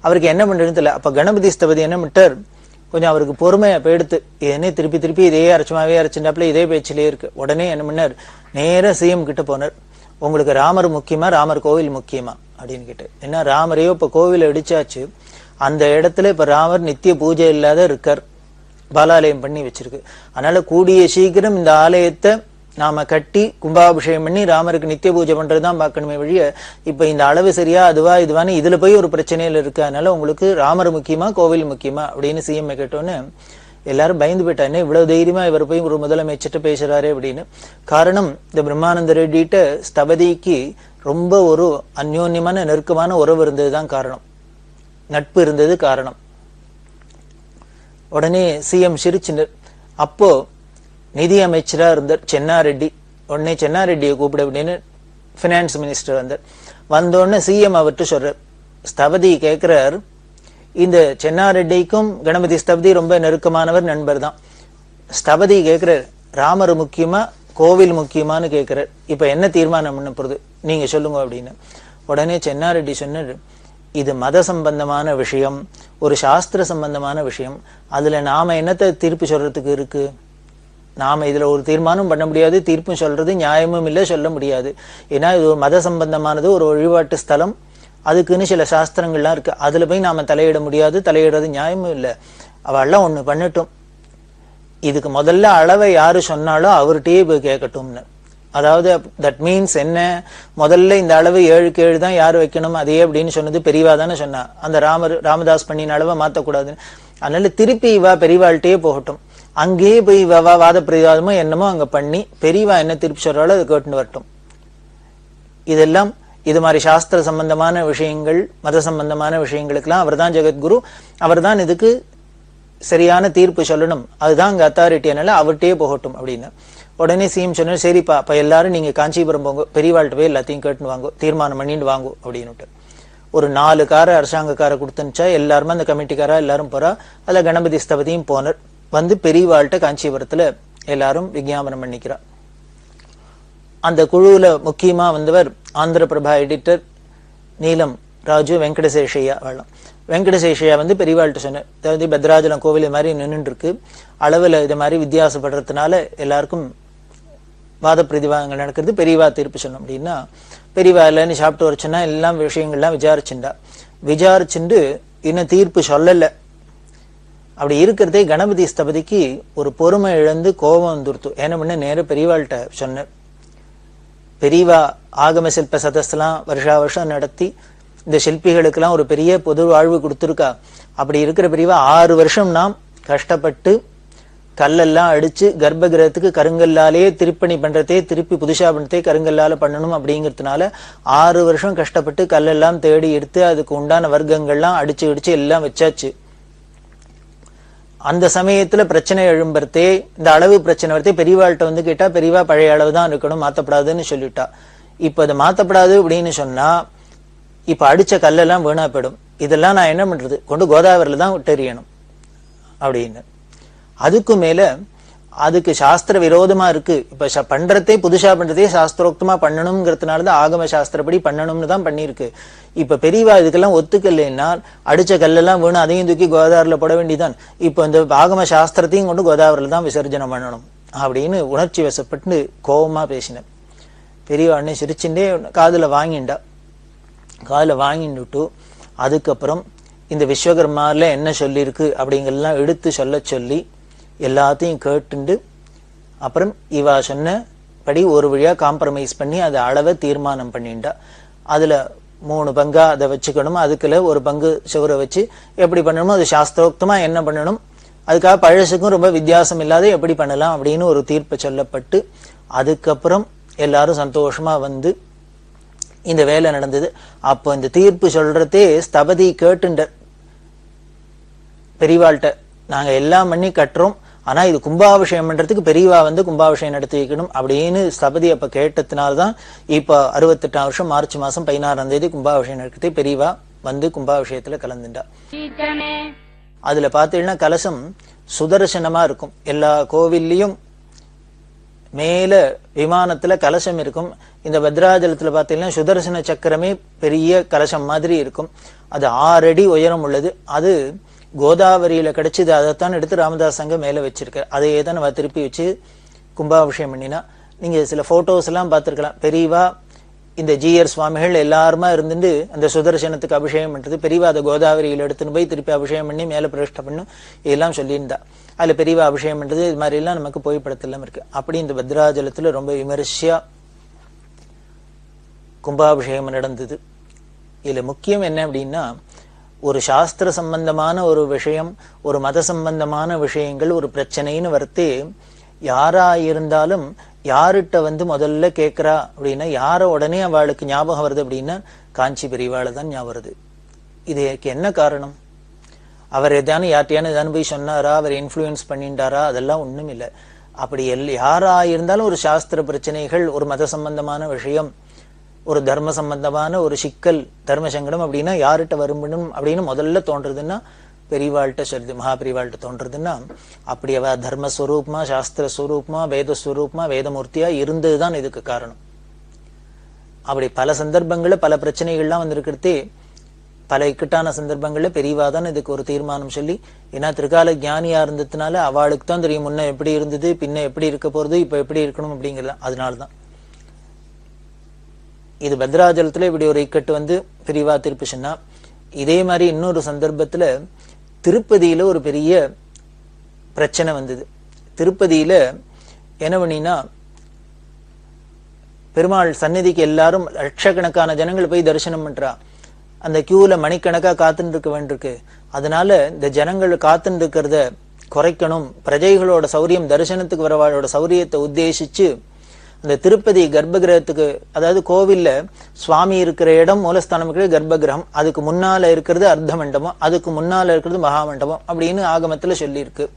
அவருக்கு என்ன பண்றதுன்னு தெரியல. அப்ப கணபதி ஸ்தபதி என்ன பண்ணிட்டார், கொஞ்சம் அவருக்கு பொறுமையா போயிடுத்து, என்ன திருப்பி திருப்பி இதே அரைச்சமாவே அரைச்சுட்டாப்புல இதே பேச்சிலே இருக்கு. உடனே என்ன பண்ணார், நேர சிஎம் கிட்ட போனார். உங்களுக்கு ராமர் முக்கியமா, ராமர் கோவில் முக்கியமா அப்படின்னு கேட்டு. என்ன ராமரையோ இப்ப கோவில் அடிச்சாச்சு, அந்த இடத்துல இப்ப ராமர் நித்திய பூஜை இல்லாத இருக்கார், பாலாலயம் பண்ணி வச்சிருக்கு. அதனால கூடிய சீக்கிரம் இந்த ஆலயத்தை நாம கட்டி கும்பாபிஷேகம் பண்ணி ராமருக்கு நித்திய பூஜை பண்றதுதான் பார்க்கணுமே வழிய, இப்ப இந்த அளவு சரியா அதுவா இதுவான்னு இதுல போய் ஒரு பிரச்சனையில இருக்கு. அதனால உங்களுக்கு ராமர் முக்கியமா கோவில் முக்கியமா அப்படின்னு சிஎம் கேட்டோன்னு எல்லாரும் பயந்து போயிட்டா. என்ன இவ்வளவு தைரியமா இவர் போய் ஒரு முதலமைச்சர்கிட்ட பேசுறாரு அப்படின்னு. காரணம், இந்த பிரம்மானந்த ரெட்டிட்ட ஸ்தபதிக்கு ரொம்ப ஒரு அந்யோன்யமான நெருக்கமான உறவு இருந்ததுதான் காரணம், நட்பு இருந்தது காரணம். உடனே சிஎம் சிரிச்சினர். அப்போ நிதி அமைச்சரா இருந்தார் சென்னாரெட்டி. உடனே சென்னாரெட்டியை கூப்பிட அப்படின்னு பினான்ஸ் மினிஸ்டர் வந்தார். வந்தோடனே சிஎம் அவர்கிட்ட சொல்றார், ஸ்தபதி கேட்கிறார், இந்த சென்னாரெட்டிக்கும் கணபதி ஸ்தபதி ரொம்ப நெருக்கமானவர், நண்பர் தான். ஸ்தபதி கேட்கிறார், ராமர் முக்கியமா கோவில் முக்கியமானு கேட்கிறார், இப்ப என்ன தீர்மானம் பண்ண போறது நீங்க சொல்லுங்க அப்படின்னு. உடனே சென்னாரெட்டி சொன்னார், இது மத சம்பந்தமான விஷயம், ஒரு சாஸ்திர சம்பந்தமான விஷயம், அதுல நாம என்னத்தை தீர்ப்பு சொல்றதுக்கு இருக்கு, நாம இதுல ஒரு தீர்மானம் பண்ண முடியாது, தீர்ப்பும் சொல்றது நியாயமும் இல்லை, சொல்ல முடியாது. ஏன்னா இது ஒரு மத சம்பந்தமானது, ஒரு வழிபாட்டு ஸ்தலம், அதுக்குன்னு சில சாஸ்திரங்கள்லாம் இருக்கு, அதுல போய் நாம தலையிட முடியாது, தலையிடுறது நியாயமும் இல்லை. அவெல்லாம் ஒண்ணு பண்ணட்டும், இதுக்கு முதல்ல அளவை யாரு சொன்னாலும் அவர்கிட்டயே போய் கேட்கட்டும்னு. அதாவது தட் மீன்ஸ் என்ன, முதல்ல இந்த அளவு 7க்கு 7 தான் யாரு வைக்கணும் அதே அப்படின்னு சொன்னது பெரியவா தானே சொன்னா, அந்த ராமதாஸ் பண்ணின அளவை மாத்தக்கூடாதுன்னு. அதனால திருப்பி இவா பெரியவாள்கிட்டயே போகட்டும், அங்கேயே போய் இவா வாத பிரதிவாதமோ என்னமோ அங்க பண்ணி பெரியவா என்ன திருப்பி சொல்றாளோ அதை கேட்டுன்னு வரட்டும். இதெல்லாம் இது மாதிரி சாஸ்திர சம்பந்தமான விஷயங்கள், மத சம்பந்தமான விஷயங்களுக்கெல்லாம் அவர் தான் ஜெகத்குரு, அவர் தான் இதுக்கு சரியான தீர்ப்பு சொல்லணும், அதுதான் அங்க அத்தாரிட்டி, அதனால அவர்கிட்டயே போகட்டும் அப்படின்னு. உடனே சிஎம் சொன்னார், சரிப்பா அப்ப எல்லாரும் நீங்க காஞ்சிபுரம் போங்க, பெரியவாள்கிட்ட போய் எல்லாத்தையும் கேட்டுன்னு வாங்கோ, தீர்மானம் பண்ணிட்டு வாங்கோ அப்படின்னு. ஒரு 4 காரை அரசாங்க காரை கொடுத்துச்சா எல்லாருமே அந்த கமிட்டிக்காரா எல்லாரும் போறா. அதுல கணபதி ஸ்தபதியும் போனர். வந்து பெரியவாள்கிட்ட காஞ்சிபுரத்துல எல்லாரும் விஞ்ஞாபனம் பண்ணிக்கிறா. அந்த குழுவுல முக்கியமா வந்தவர் ஆந்திர பிரபா எடிட்டர் நீலம் ராஜு வெங்கடசேஷையா. வாழலாம் வெங்கடசேஷையா வந்து பெரியவாள்கிட்ட சொன்னார், அதாவது பத்ராஜலம் கோவில் மாதிரி நின்றுட்டு இருக்கு, அளவுல இது மாதிரி வித்தியாசப்படுறதுனால எல்லாருக்கும் வாத பிரதிவாதங்கள் நடக்கிறது, பெரியவா தீர்ப்பு சொன்னோம் அப்படின்னா. பெரியவா இல்லைன்னு சாப்பிட்டு வரச்சுன்னா எல்லாம் விஷயங்கள்லாம் விசாரிச்சுண்டா. விசாரிச்சுண்டு இன்னும் தீர்ப்பு சொல்லல. அப்படி இருக்கிறதே கணபதி ஸ்தபதிக்கு ஒரு பொறுமை இழந்து கோபம் வந்துருத்து. என்ன பண்ண நேர பெரியவாள்கிட்ட சொன்ன. பெரியவா ஆகம சில்ப சதஸ்லாம் வருஷா வருஷம் நடத்தி இந்த சிற்பிகளுக்கெல்லாம் ஒரு பெரிய பொது வாழ்வு கொடுத்துருக்கா. அப்படி இருக்கிற பெரியவா 6 வருஷம் நாம் கஷ்டப்பட்டு கல்லெல்லாம் அடிச்சு கர்ப்ப கிரகத்துக்கு கருங்கல்லாலேயே திருப்பணி பண்றதே, திருப்பி புதுசா பண்ணதே கருங்கல்லால பண்ணணும் அப்படிங்கிறதுனால 6 வருஷம் கஷ்டப்பட்டு கல்லெல்லாம் தேடி எடுத்து அதுக்கு உண்டான வர்க்கங்கள்லாம் அடிச்சு அடிச்சு எல்லாம் வச்சாச்சு. அந்த சமயத்துல பிரச்சனை எழும்புறதே, இந்த அளவு பிரச்சனை வரதே பெரியவாள்கிட்ட வந்து கேட்டா பெரியவா பழைய அளவு தான் இருக்கணும், மாத்தப்படாதுன்னு சொல்லிட்டா. இப்ப அது மாத்தப்படாது அப்படின்னு சொன்னா இப்ப அடிச்ச கல்லெல்லாம் வீணா போயிடும். இதெல்லாம் நான் என்ன பண்றது, கொண்டு கோதாவரியில தான் விட்டெறியணும் அப்படின்னு. அதுக்கு மேல அதுக்கு சாஸ்திர விரோதமா இருக்கு. இப்ப பண்றதே புதுசா பண்றதே சாஸ்திரோக்தமா பண்ணணுங்கிறதுனாலதான் ஆகம சாஸ்திரப்படி பண்ணணும்னு தான் பண்ணிருக்கு. இப்ப பெரியவா இதுக்கெல்லாம் ஒத்துக்கலைன்னா அடிச்ச கல்லெல்லாம் வேணும், அதையும் தூக்கி கோதாவரியில போட வேண்டியதான். இப்ப இந்த ஆகம சாஸ்திரத்தையும் கொண்டு கோதாவரியில தான் விசர்ஜனம் பண்ணணும் அப்படின்னு உணர்ச்சி வசப்பட்டு கோபமா பேசினேன். பெரியவா அண்ணே சிரிச்சுட்டே காதுல வாங்கிண்டா. காதுல வாங்கிட்டு அதுக்கப்புறம் இந்த விஸ்வகர்மால என்ன சொல்லியிருக்கு அப்படிங்கறதெல்லாம் எடுத்து சொல்லி எல்லாத்தையும் கேட்டுண்டு அப்புறம் இவா சொன்னபடி ஒரு வழியா காம்ப்ரமைஸ் பண்ணி அதை அளவை தீர்மானம் பண்ணிண்டா. அதுல 3 பங்கா அதை வச்சுக்கணும், அதுக்குள்ள ஒரு பங்கு சுவரை வச்சு எப்படி பண்ணணுமோ அது சாஸ்திரோக்தமா என்ன பண்ணணும், அதுக்காக பழசுக்கும் ரொம்ப வித்தியாசம் இல்லாத எப்படி பண்ணலாம் அப்படின்னு ஒரு தீர்ப்பு சொல்லப்பட்டு அதுக்கப்புறம் எல்லாரும் சந்தோஷமா வந்து இந்த வேலை நடந்தது. அப்போ இந்த தீர்ப்பு சொல்றதே ஸ்தபதி கேட்டுண்ட பெரியவாள்கிட்ட, நாங்க எல்லாம் பண்ணி கட்டுறோம், ஆனா இது கும்பாபிஷேகம் பண்றதுக்கு பெரியவா வந்து கும்பாபிஷேகம் நடத்தி வைக்கணும் அப்படின்னு ஸ்தபதி அப்ப கேட்டதுனால்தான் இப்ப 68ஆம் வருஷம் மார்ச் மாசம் 16ஆம் தேதி கும்பாபிஷேகம் நடத்தி பெரியவா வந்து கும்பாபிஷேகத்துல கலந்துட்டா. அதுல பாத்தீங்கன்னா கலசம் சுதர்சனமா இருக்கும். எல்லா கோவில்லையும் மேல விமானத்துல கலசம் இருக்கும். இந்த பத்ராஜலத்துல பாத்தீங்கன்னா சுதர்சன சக்கரமே பெரிய கலசம் மாதிரி இருக்கும். அது 6 அடி உயரம் உள்ளது. அது கோதாவரியில கிடைச்சது, அதைத்தான் எடுத்து ராமதாஸ் அங்க மேல வச்சிருக்காரு. அதையே தான் நம்ம திருப்பி வச்சு கும்பாபிஷேகம் பண்ணினா. நீங்க சில போட்டோஸ் எல்லாம் பார்த்திருக்கலாம். பெரியவா இந்த ஜிஆர் சுவாமிகள் எல்லாருமா இருந்துட்டு அந்த சுதர்சனத்துக்கு அபிஷேகம் பண்றது, பெரியவா அதை கோதாவரியில எடுத்துன்னு போய் திருப்பி அபிஷேகம் பண்ணி மேல பிரதிஷ்டை பண்ணும் இதெல்லாம் சொல்லியிருந்தா. அதுல பெரியவா அபிஷேகம் பண்றது இது மாதிரி எல்லாம் நமக்கு புகைப்படத்தெல்லாம் இருக்கு. அப்படி இந்த பத்ராஜலத்துல ரொம்ப விமர்சையா கும்பாபிஷேகம் நடந்தது. இதுல முக்கியம் என்ன அப்படின்னா, ஒரு சாஸ்திர சம்பந்தமான ஒரு விஷயம், ஒரு மத சம்பந்தமான விஷயங்கள், ஒரு பிரச்சனைன்னு வரத்தே யாரா இருந்தாலும் யார்கிட்ட வந்து முதல்ல கேட்கிறா அப்படின்னா, யார உடனே அவளுக்கு ஞாபகம் வருது அப்படின்னா காஞ்சி பெரியவாளை தான் ஞாபகம் வருது. இதுக்கு என்ன காரணம்? அவர் எதானு யார்ட்டையான எதானு போய் சொன்னாரா, அவர் இன்ஃப்ளூயன்ஸ் பண்ணிட்டாரா? அதெல்லாம் ஒண்ணும் இல்லை. அப்படி யாரா இருந்தாலும் ஒரு சாஸ்திர பிரச்சனைகள், ஒரு மத சம்பந்தமான விஷயம், ஒரு தர்ம சம்பந்தமான ஒரு சிக்கல், தர்ம சங்கடம் அப்படின்னா யார்கிட்ட வரும்பணும் அப்படின்னு முதல்ல தோன்றதுன்னா பெரியவாள்கிட்ட சொல்லுது, மகா பெரியவாள்கிட்ட தோன்றதுன்னா, அப்படி அவ தர்மஸ்வரூபமா, சாஸ்திர ஸ்வரூபமா, வேதஸ்வரூபமா, வேதமூர்த்தியா இருந்ததுதான் இதுக்கு காரணம். அப்படி பல சந்தர்ப்பங்கள்ல பல பிரச்சனைகள்லாம் வந்திருக்கிறதே, பல இக்கட்டான சந்தர்ப்பங்கள்ல பெரியவா தான் இதுக்கு ஒரு தீர்மானம் சொல்லி, ஏன்னா திருக்கால ஞானியா இருந்ததுனால அவளுக்கு தான் தெரியும் முன்ன எப்படி இருந்தது, பின்ன எப்படி இருக்க போறது, இப்ப எப்படி இருக்கணும் அப்படிங்கிறது. அதனால்தான் இது பத்ராஜலத்துல இப்படி ஒரு இக்கட்டு வந்து பெரியவா தீர்ப்பு சொன்னா. இதே மாதிரி இன்னொரு சந்தர்ப்பத்துல திருப்பதியில ஒரு பெரிய பிரச்சனை வந்தது. திருப்பதியில என்ன பண்ணினா, பெருமாள் சந்நிதிக்கு எல்லாரும் லட்சக்கணக்கான ஜனங்கள் போய் தரிசனம் பண்றா. அந்த கியூல மணிக்கணக்கா காத்துட்டு இருக்க வேண்டியிருக்கு. அதனால இந்த ஜனங்கள் காத்துட்டு இருக்கிறத குறைக்கணும், பிரஜைகளோட சௌரியம், தரிசனத்துக்கு வரவாளோட சௌரியத்தை உத்தேசிச்சு அந்த திருப்பதி கர்ப்பகிரகத்துக்கு, அதாவது கோவில்ல சுவாமி இருக்கிற இடம் மூலஸ்தானம் இருக்கிற கர்ப்பகிரகம், அதுக்கு முன்னால இருக்கிறது அர்த்த மண்டபம், அதுக்கு முன்னால இருக்கிறது மகாமண்டபம் அப்படின்னு ஆகமத்துல சொல்லி இருக்கு.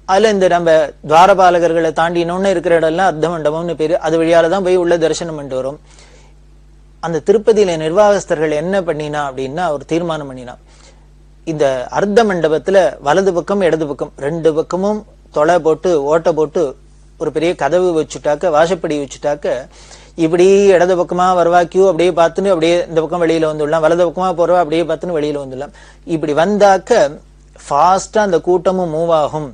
அதுல இந்த நம்ம துவாரபாலகர்களை தாண்டினோன்னு இருக்கிற இடம்லாம் அர்த்த மண்டபம்னு பேரு. அது வழியாலதான் போய் உள்ள தரிசனம் பண்ணிட்டு வரும். அந்த திருப்பதியில நிர்வாகஸ்தர்கள் என்ன பண்ணினா அப்படின்னா, ஒரு தீர்மானம் பண்ணினா, இந்த அர்த்த மண்டபத்துல வலது பக்கம் இடது பக்கம் 2 பக்கமும் தொலை போட்டு ஓட்ட போட்டு ஒரு பெரிய கதவு வச்சுட்டாக்க, வாசப்படி வச்சுட்டாக்க, இப்படி இடது பக்கமா வருவா கியூ அப்படியே பார்த்துன்னு அப்படியே இந்த பக்கம் வெளியில வந்துடலாம், வலது பக்கமா போறவா அப்படியே பார்த்துன்னு வெளியில வந்துடலாம். இப்படி வந்தாக்க ஃபாஸ்டா அந்த கூட்டமும் மூவ் ஆகும்.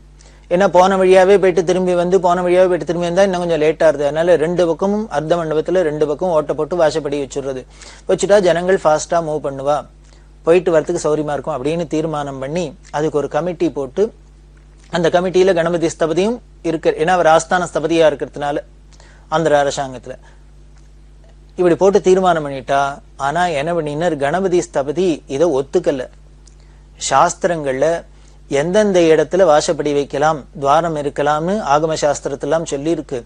ஏன்னா போன வழியாவே போயிட்டு திரும்பி வந்து, போன வழியாவே போயிட்டு திரும்பி வந்தா இன்னும் கொஞ்சம் லேட்டா இருது. அதனால 2 பக்கமும் அர்த்த மண்டபத்துல 2 பக்கம் ஓட்ட போட்டு வாசப்படி வச்சுடுறது. வச்சுட்டா ஜனங்கள் ஃபாஸ்டா மூவ் பண்ணுவா, போயிட்டு வரத்துக்கு சௌரியமா இருக்கும் அப்படின்னு தீர்மானம் பண்ணி அதுக்கு ஒரு கமிட்டி போட்டு, அந்த கமிட்டியில கணபதி ஸ்தபதியும் இருக்கு. ஏன்னா அவர் ஆஸ்தான ஸ்தபதியா இருக்கிறதுனால ஆந்திர அரசாங்கத்துல இப்படி போட்டு தீர்மானம் பண்ணிட்டா. ஆனா என்ன பண்ணினா, கணபதி ஸ்தபதி இதை ஒத்துக்கல. சாஸ்திரங்கள்ல எந்தெந்த இடத்துல வாசப்படி வைக்கலாம், துவாரம் இருக்கலாம்னு ஆகம சாஸ்திரத்தெல்லாம் சொல்லி இருக்கு,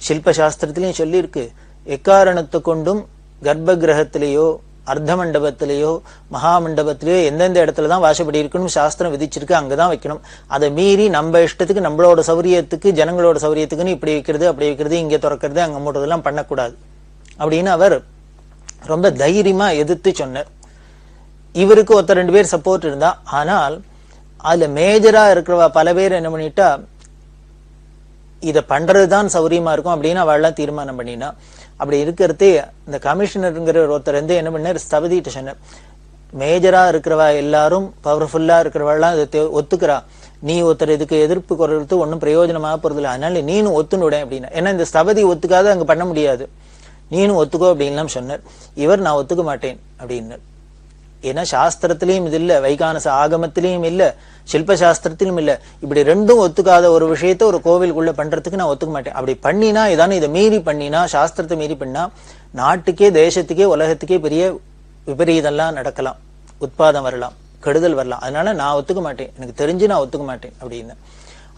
சில்ப சாஸ்திரத்திலையும் சொல்லி இருக்கு. எக்காரணத்தை கொண்டும் கர்ப்ப கிரகத்திலேயோ அர்த்த மண்டபத்திலேயோ மகாமண்டபத்திலேயோ எந்தெந்த இடத்துலதான் வாசப்படி இருக்கணும் சாஸ்திரம் விதிச்சிருக்கு, அங்கதான் வைக்கணும். அதை மீறி நம்ம இஷ்டத்துக்கு, நம்மளோட சௌரியத்துக்கு, ஜனங்களோட சௌரியத்துக்குன்னு இப்படி வைக்கிறது அப்படி வைக்கிறது, இங்க திறக்கிறது அங்க மூடுறதெல்லாம் பண்ணக்கூடாது அப்படின்னு அவர் ரொம்ப தைரியமா எதிர்த்து சொன்னார். இவருக்கு ஒருத்தர் 2 பேர் சப்போர்ட் இருந்தா, ஆனால் அதுல மேஜரா இருக்கிறவா பல பேர் என்ன பண்ணிட்டா இத பண்றதுதான் சௌரியமா இருக்கும் அப்படின்னு அவள்லாம் தீர்மானம் பண்ணினா. அப்படி இருக்கிறதே இந்த கமிஷனருங்கிற ஒருத்தர் வந்து என்ன பண்ணார், ஸ்தபதிட்ட சொன்னார், மேஜரா இருக்கிறவா எல்லாரும் பவர்ஃபுல்லா இருக்கிறவாள்லாம் இதை ஒத்துக்கிறா, நீ ஒருத்தர் இதுக்கு எதிர்ப்பு குறைறது ஒன்றும் பிரயோஜனமாக போறது இல்லை, அதனால நீனும் ஒத்துனுட அப்படின்னா. ஏன்னா இந்த ஸ்தபதி ஒத்துக்காத அங்க பண்ண முடியாது, நீனும் ஒத்துக்கோ அப்படின்லாம் சொன்னார். இவர் நான் ஒத்துக்க மாட்டேன் அப்படின்னார். ஏன்னா சாஸ்திரத்திலையும் இது இல்ல, வைகானச ஆகமத்திலையும் இல்ல, சில்பசாஸ்திரத்திலும் இல்ல, இப்படி ரெண்டும் ஒத்துக்காத ஒரு விஷயத்த ஒரு கோவிலுக்குள்ள பண்றதுக்கு நான் ஒத்துக்க மாட்டேன். அப்படி பண்ணினா இதானே, இதை மீறி பண்ணினா, சாஸ்திரத்தை மீறி பண்ணா நாட்டுக்கே தேசத்துக்கே உலகத்துக்கே பெரிய விபரீதம்லாம் நடக்கலாம், உட்பாதம் வரலாம், கெடுதல் வரலாம், அதனால நான் ஒத்துக்க மாட்டேன், எனக்கு தெரிஞ்சு நான் ஒத்துக்க மாட்டேன் அப்படின்னு.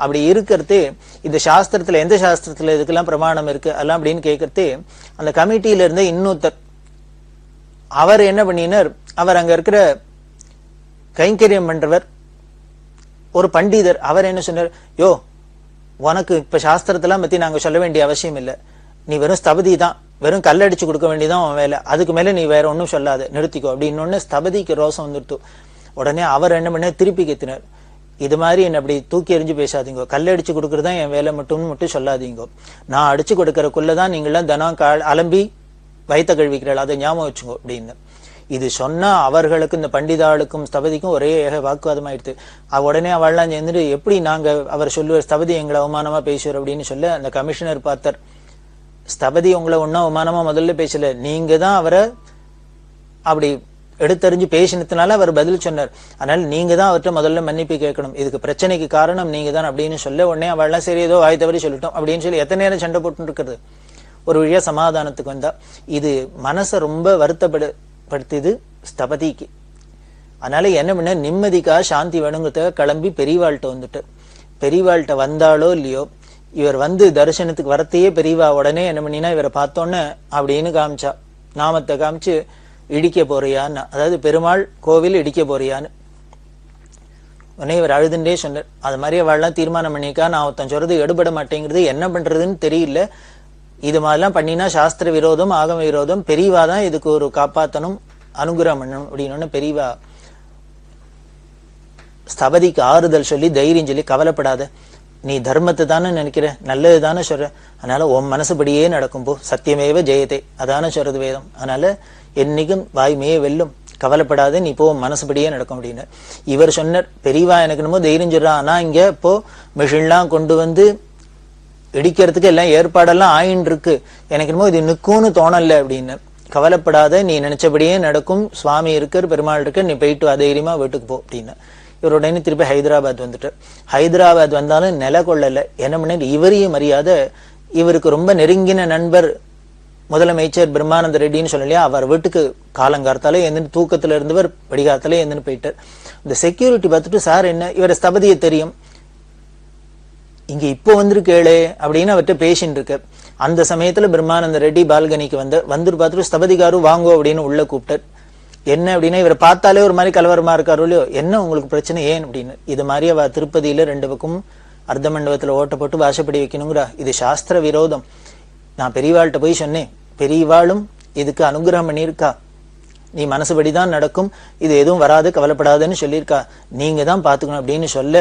அப்படி இருக்கிறது இந்த சாஸ்திரத்துல எந்த சாஸ்திரத்துல இதுக்கெல்லாம் பிரமாணம் இருக்கு எல்லாம் அப்படின்னு கேட்கறது, அந்த கமிட்டியில இருந்த இன்னொருத்தர் அவர் என்ன பண்ணினார், அவர் அங்க இருக்கிற கைங்கரியம் பண்றவர் ஒரு பண்டிதர், அவர் என்ன சொன்னார், யோ உனக்கு இப்ப சாஸ்திரத்தெல்லாம் பத்தி நாங்க சொல்ல வேண்டிய அவசியம் இல்லை, நீ வெறும் ஸ்தபதி தான், வெறும் கல்லடிச்சு கொடுக்க வேண்டியதான் உன் வேலை, அதுக்கு மேல நீ வேற ஒன்னும் சொல்லாது, நிறுத்திக்கோ அப்படின்னு. ஸ்தபதிக்கு ரோசம் வந்துடுத்து. உடனே அவர் என்ன பண்ண திருப்பி கேத்தினார், இது மாதிரி என்ன அப்படி தூக்கி எறிஞ்சு பேசாதீங்க, கல்லடிச்சு கொடுக்கறதுதான் என் வேலை மட்டும் சொல்லாதீங்க, நான் அடிச்சு கொடுக்கறக்குள்ளதான் நீங்களாம் தினம் அலம்பி வயிற்ற கழுவிக்கிறாள், அதை ஞாபகம் வச்சுக்கோ அப்படின்னு. இது சொன்னா அவர்களுக்கு இந்த பண்டிதாளுக்கும் ஸ்தபதிக்கும் ஒரே ஏக வாக்குவாதமாயிடுது. உடனே அவள்லாம் சேர்ந்துட்டு எப்படி நாங்க அவர் சொல்லுவார் ஸ்தபதி எங்களை அவமானமா பேசுவார் அப்படின்னு சொல்ல அந்த கமிஷனர் பார்த்தார், ஸ்தபதி உங்களை ஒன்னும் அவமானமா முதல்ல பேசல, நீங்க தான் அவரை அப்படி எடுத்தறிஞ்சு பேசினதுனால அவர் பதில் சொன்னார், அதனால நீங்க தான் அவர்கிட்ட முதல்ல மன்னிப்பு கேட்கணும், இதுக்கு பிரச்சனைக்கு காரணம் நீங்க தான் அப்படின்னு சொல்ல உடனே அவள்லாம் சரி ஏதோ வாய் தவறி சொல்லிட்டோம் அப்படின்னு சொல்லி எத்தனை நேரம் சண்டை போட்டு இருக்கிறது. ஒரு வழியா சமாதானத்துக்கு வந்தா. இது மனசை ரொம்ப வருத்தப்படுத்துது ஸ்தபதிக்கு. அதனால என்ன பண்ண, நிம்மதிக்காக சாந்தி வேணுங்கிறதுக்காக கிளம்பி பெரியவாள்கிட்ட வந்துட்டு, பெரியவாள்கிட்ட வந்தாலோ இல்லையோ இவர் வந்து தரிசனத்துக்கு வரத்தையே பெரியவா உடனே என்ன பண்ணினா இவரை பார்த்தோன்னு அப்படின்னு காமிச்சா, நாமத்தை காமிச்சு இடிக்க போறியான்னு, அதாவது பெருமாள் கோவில் இடிக்க போறியான்னு. உடனே இவர் அழுதுண்டே சொன்னார். அது மாதிரி அவள்லாம் தீர்மானம் பண்ணிக்கா, நான் ஒருத்தன் சொல்றது எடுபட மாட்டேங்கிறது, என்ன பண்றதுன்னு தெரியல, இது மாதிரிலாம் பண்ணினா சாஸ்திர விரோதம் ஆகம விரோதம், பெரியவா தான் இதுக்கு ஒரு காப்பாத்தணும் அனுகிரகம் பண்ணணும் அப்படின்னு பெரியவா ஸ்தபதிக்கு ஆறுதல் சொல்லி தைரியம் சொல்லி, கவலைப்படாத, நீ தர்மத்தை தானே நினைக்கிற, நல்லது தானே சொல்ற, அதனால உன் மனசுபடியே நடக்கும் போ, சத்தியமேவ ஜெயத்தை அதானே சொல்றது வேதம், அதனால என்னைக்கும் வாய்மையே வெல்லும், கவலைப்படாத, நீ போ மனசுபடியே நடக்கும் அப்படின்னு. இவர் சொன்னார், பெரியவா எனக்கு என்னமோ தைரியம் சொல்றான், ஆனா இங்க இப்போ மிஷின்லாம் கொண்டு வந்து இடிக்கிறதுக்கு எல்லாம் ஏற்பாடெல்லாம் ஆயின்னு இருக்கு, எனக்கு என்னமோ இது நிக்கும்னு தோணல அப்படின்னு. கவலைப்படாத, நீ நினைச்சபடியே நடக்கும், சுவாமி இருக்கார், பெருமாள் இருக்கார், நீ போயிட்டு அதைரியமா வீட்டுக்கு போ அப்படின்னு. இவருடனே திருப்பி ஹைதராபாத் வந்துட்டு, ஹைதராபாத் வந்தாலும் நில கொள்ளல, என்ன பண்ண இவரையும் மரியாதை, இவருக்கு ரொம்ப நெருங்கின நண்பர் முதலமைச்சர் பிரம்மானந்த ரெட்டின்னு சொல்லலையா, அவர் வீட்டுக்கு காலங்காலத்தாலே எந்தின்னு தூக்கத்துல இருந்தவர் படிகாலத்தாலே எந்தின்னு போயிட்டார். இந்த செக்யூரிட்டி பார்த்துட்டு, சார் என்ன இவர ஸ்தபதியை தெரியும், இங்க இப்போ வந்திருக்கேளே அப்படின்னு அவர்கிட்ட பேசின்னு இருக்க. அந்த சமயத்துல பிரம்மானந்த ரெட்டி பால்கனிக்கு வந்துட்டு பார்த்துட்டு ஸ்தபதிகாரு வாங்கோ அப்படின்னு உள்ள கூப்பிட்டார். என்ன அப்படின்னா, இவரை பார்த்தாலே ஒரு மாதிரி கலவரமா இருக்காரு இல்லையோ, என்ன உங்களுக்கு பிரச்சனை ஏன் அப்படின்னு. இது மாதிரி அவ திருப்பதியில 2 பக்கம் அர்த்த மண்டபத்துல ஓட்ட போட்டு வாசப்படி வைக்கணுங்கிறா, இது சாஸ்திர விரோதம். நான் பெரியவாள்கிட்ட போய் சொன்னேன், பெரியவாளும் இதுக்கு அனுகிரகம் பண்ணியிருக்கா, நீ மனசுபடிதான் நடக்கும், இது எதுவும் வராது கவலைப்படாதுன்னு சொல்லியிருக்கா, நீங்க தான் பாத்துக்கணும் அப்படின்னு சொல்ல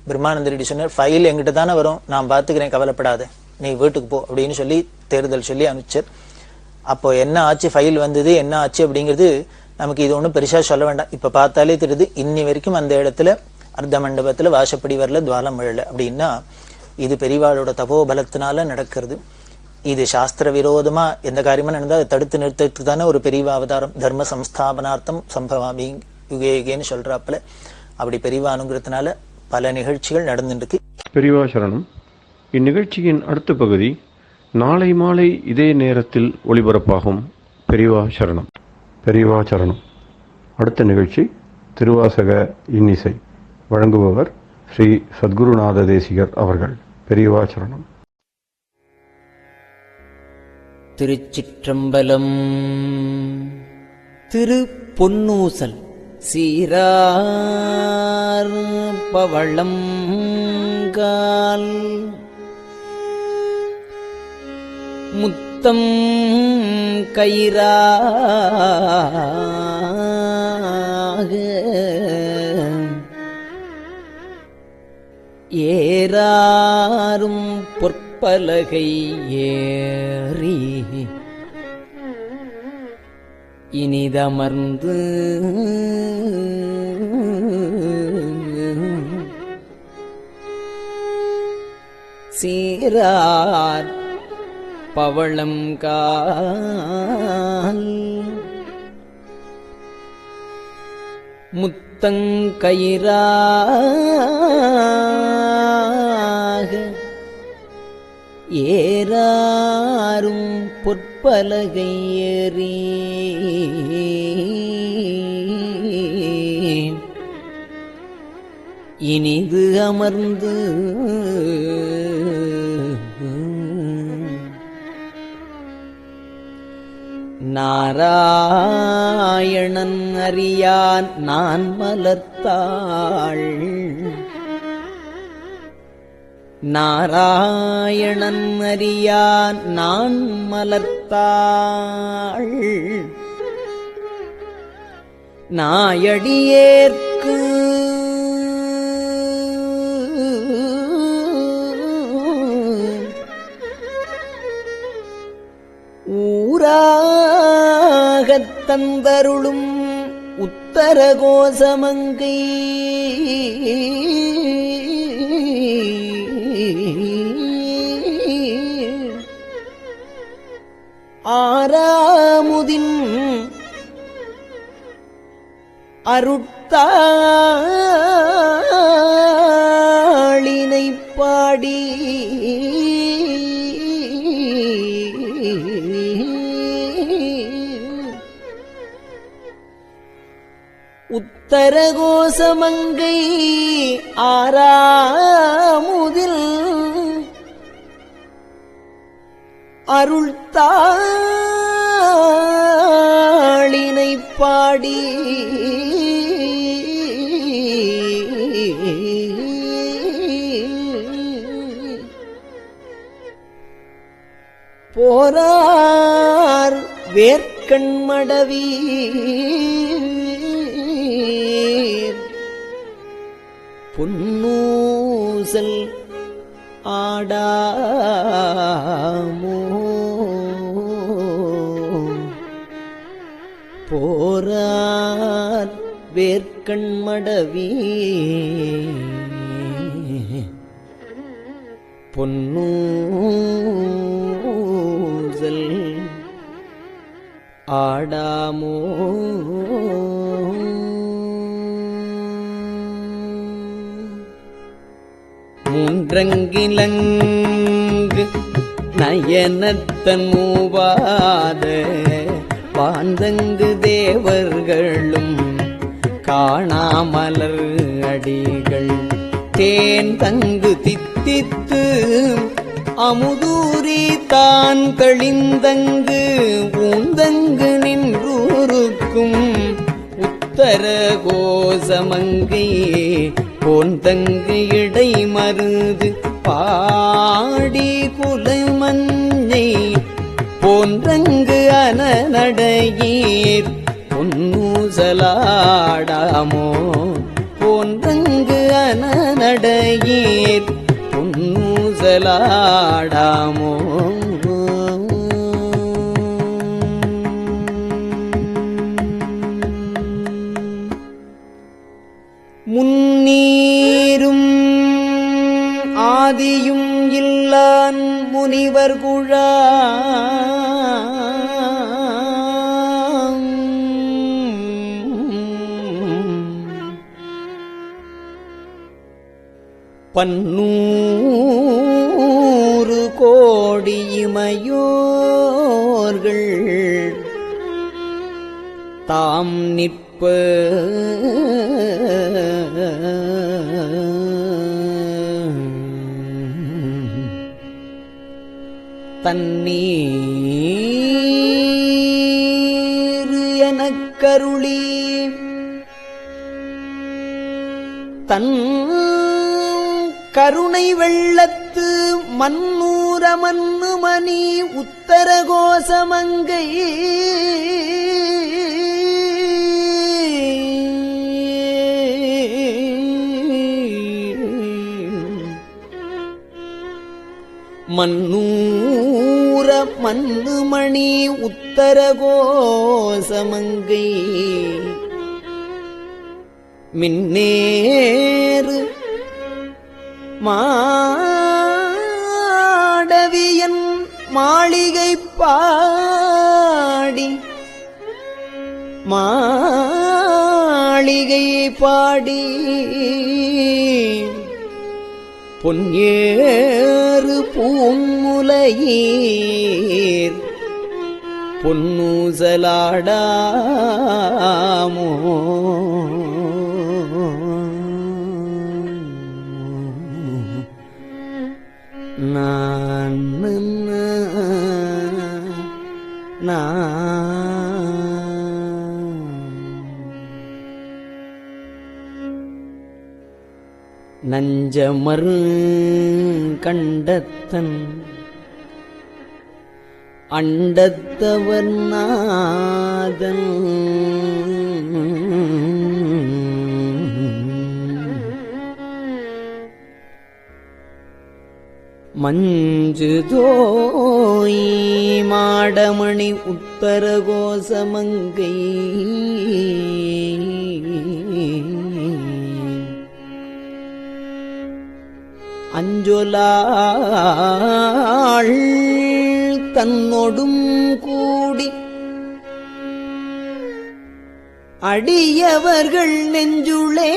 பிரம்மானந்த ரெட்டி சொன்னார், ஃபைல் எங்கிட்ட தானே வரும், நான் பாத்துக்கிறேன், கவலைப்படாத, நீ வீட்டுக்கு போ அப்படின்னு சொல்லி தேர்தல் சொல்லி அனுப்பிச்சார். அப்போ என்ன ஆச்சு, ஃபைல் வந்தது என்ன ஆச்சு அப்படிங்கிறது நமக்கு இது ஒன்றும் பெருசா சொல்ல வேண்டாம், இப்ப பார்த்தாலே தெரியுது. இன்னி வரைக்கும் அந்த இடத்துல அர்த்த மண்டபத்துல வாசப்படி வரல, துவாரம் விழல அப்படின்னா இது பெரியவாளோட தபோபலத்தினால நடக்கிறது. இது சாஸ்திர விரோதமா எந்த காரியமா நடந்தா அதை தடுத்து நிறுத்தத்துக்கு தானே ஒரு பெரிய அவதாரம், தர்ம சம்ஸ்தாபனார்த்தம் சம்பவாமி யுகே யுகேன்னு சொல்றாப்புல. அப்படி பெரியவா அனுங்கிறதுனால பல நிகழ்ச்சிகள் நடந்துருக்கு. பெரியவா சரணம். இந்நிகழ்ச்சியின் அடுத்த பகுதி நாளை மாலை இதே நேரத்தில் ஒளிபரப்பாகும். பெரியவா சரணம். பெரியவா சரணம். அடுத்த நிகழ்ச்சி திருவாசக இன்னிசை. வழங்குபவர் ஸ்ரீ சத்குருநாத தேசிகர் அவர்கள். பெரியவா சரணம். திருச்சிற்றம்பலம். திரு பொன்னூசல் சீரார் பவளம் கால் முத்தம் கயிறார் ஏறாரும் பொற்பலகை ஏறி இனிதமர்ந்து சீரார் பவளம் கால் முத்தங்கயிறாக ஏறாரும் பொற்பலகை ஏறி இனிது அமர்ந்து நாராயணன் அறியான் நான் மலர்த்தாள் நாராயணன் அறியான் நான் மலர்த்தாள் நாயடியேற்கு ஊராகத் தந்தருளும் உத்தர கோசமங்கை ஆராமுதின் அருட்தாளினை பாடி உத்தர கோசமங்கை ஆராமுதில் அருள்தாளினை பாடி போரார் வேர்க்கண்மடவி பொன்னூசல் ஆடாமோ போரார் வேர்க்கண்மடவி பொன்னூசல் ஆடாமோ மூன்றங்கிலங்கு நயனத்தன் மூவாத வாந்தங்கு தேவர்களும் காணாமலர் அடிகள் தேன் தங்கு தித்தித்து அமுதூரி தான் கழிந்தங்கு ஊந்தங்கு நின்றூருக்கும் உத்தர கோசமங்கை போந்தங்கு இடை மருது பாடி குலமஞ்சை போன்றங்கு அனநடையீர் பொன்னூசலாடாமோ போன்றங்கு அனநடையீர் பொன்னூசலாடாமோ முன்னீரும் ஆதியும் இல்லான் முனிவர் குழாம் பன்னூறு கோடி இமையோர்கள் தாம் நிற்ப தண்ணீர் எனக் கருளி தன் கருணை வெள்ளத்து மன்னூர மன்னுமணி உத்தர கோசமங்கை மன்னூர மன்னுமணி உத்தர கோசமங்கை மின்னேறு மாடவியன் மாளிகை பாடி மாளிகை பாடி பொன்னேறு பூங்குலையீர் பொன்னூசலாடாமோ நான் நஞ்சமர் கண்டத்தன் அண்டத்தவர் நாதன் மஞ்சு தோய் மாடமணி உத்தர கோசமங்கை அஞ்சொலாள் தன்னொடும் கூடி அடியவர்கள் நெஞ்சுளே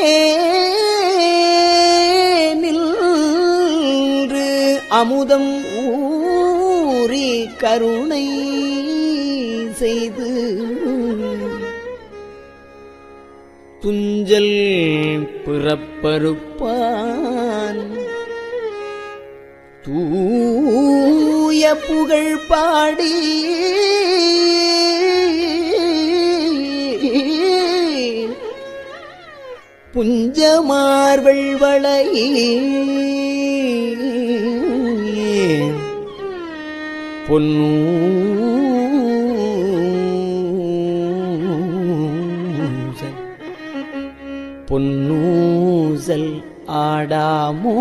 நின்று அமுதம் ஊறி கருணை செய்து துஞ்சல் பிறப்பறுப்பான் தூய புகழ் பாடி புஞ்சமார்வள் வளை பொன்னூசல் ஆடாமோ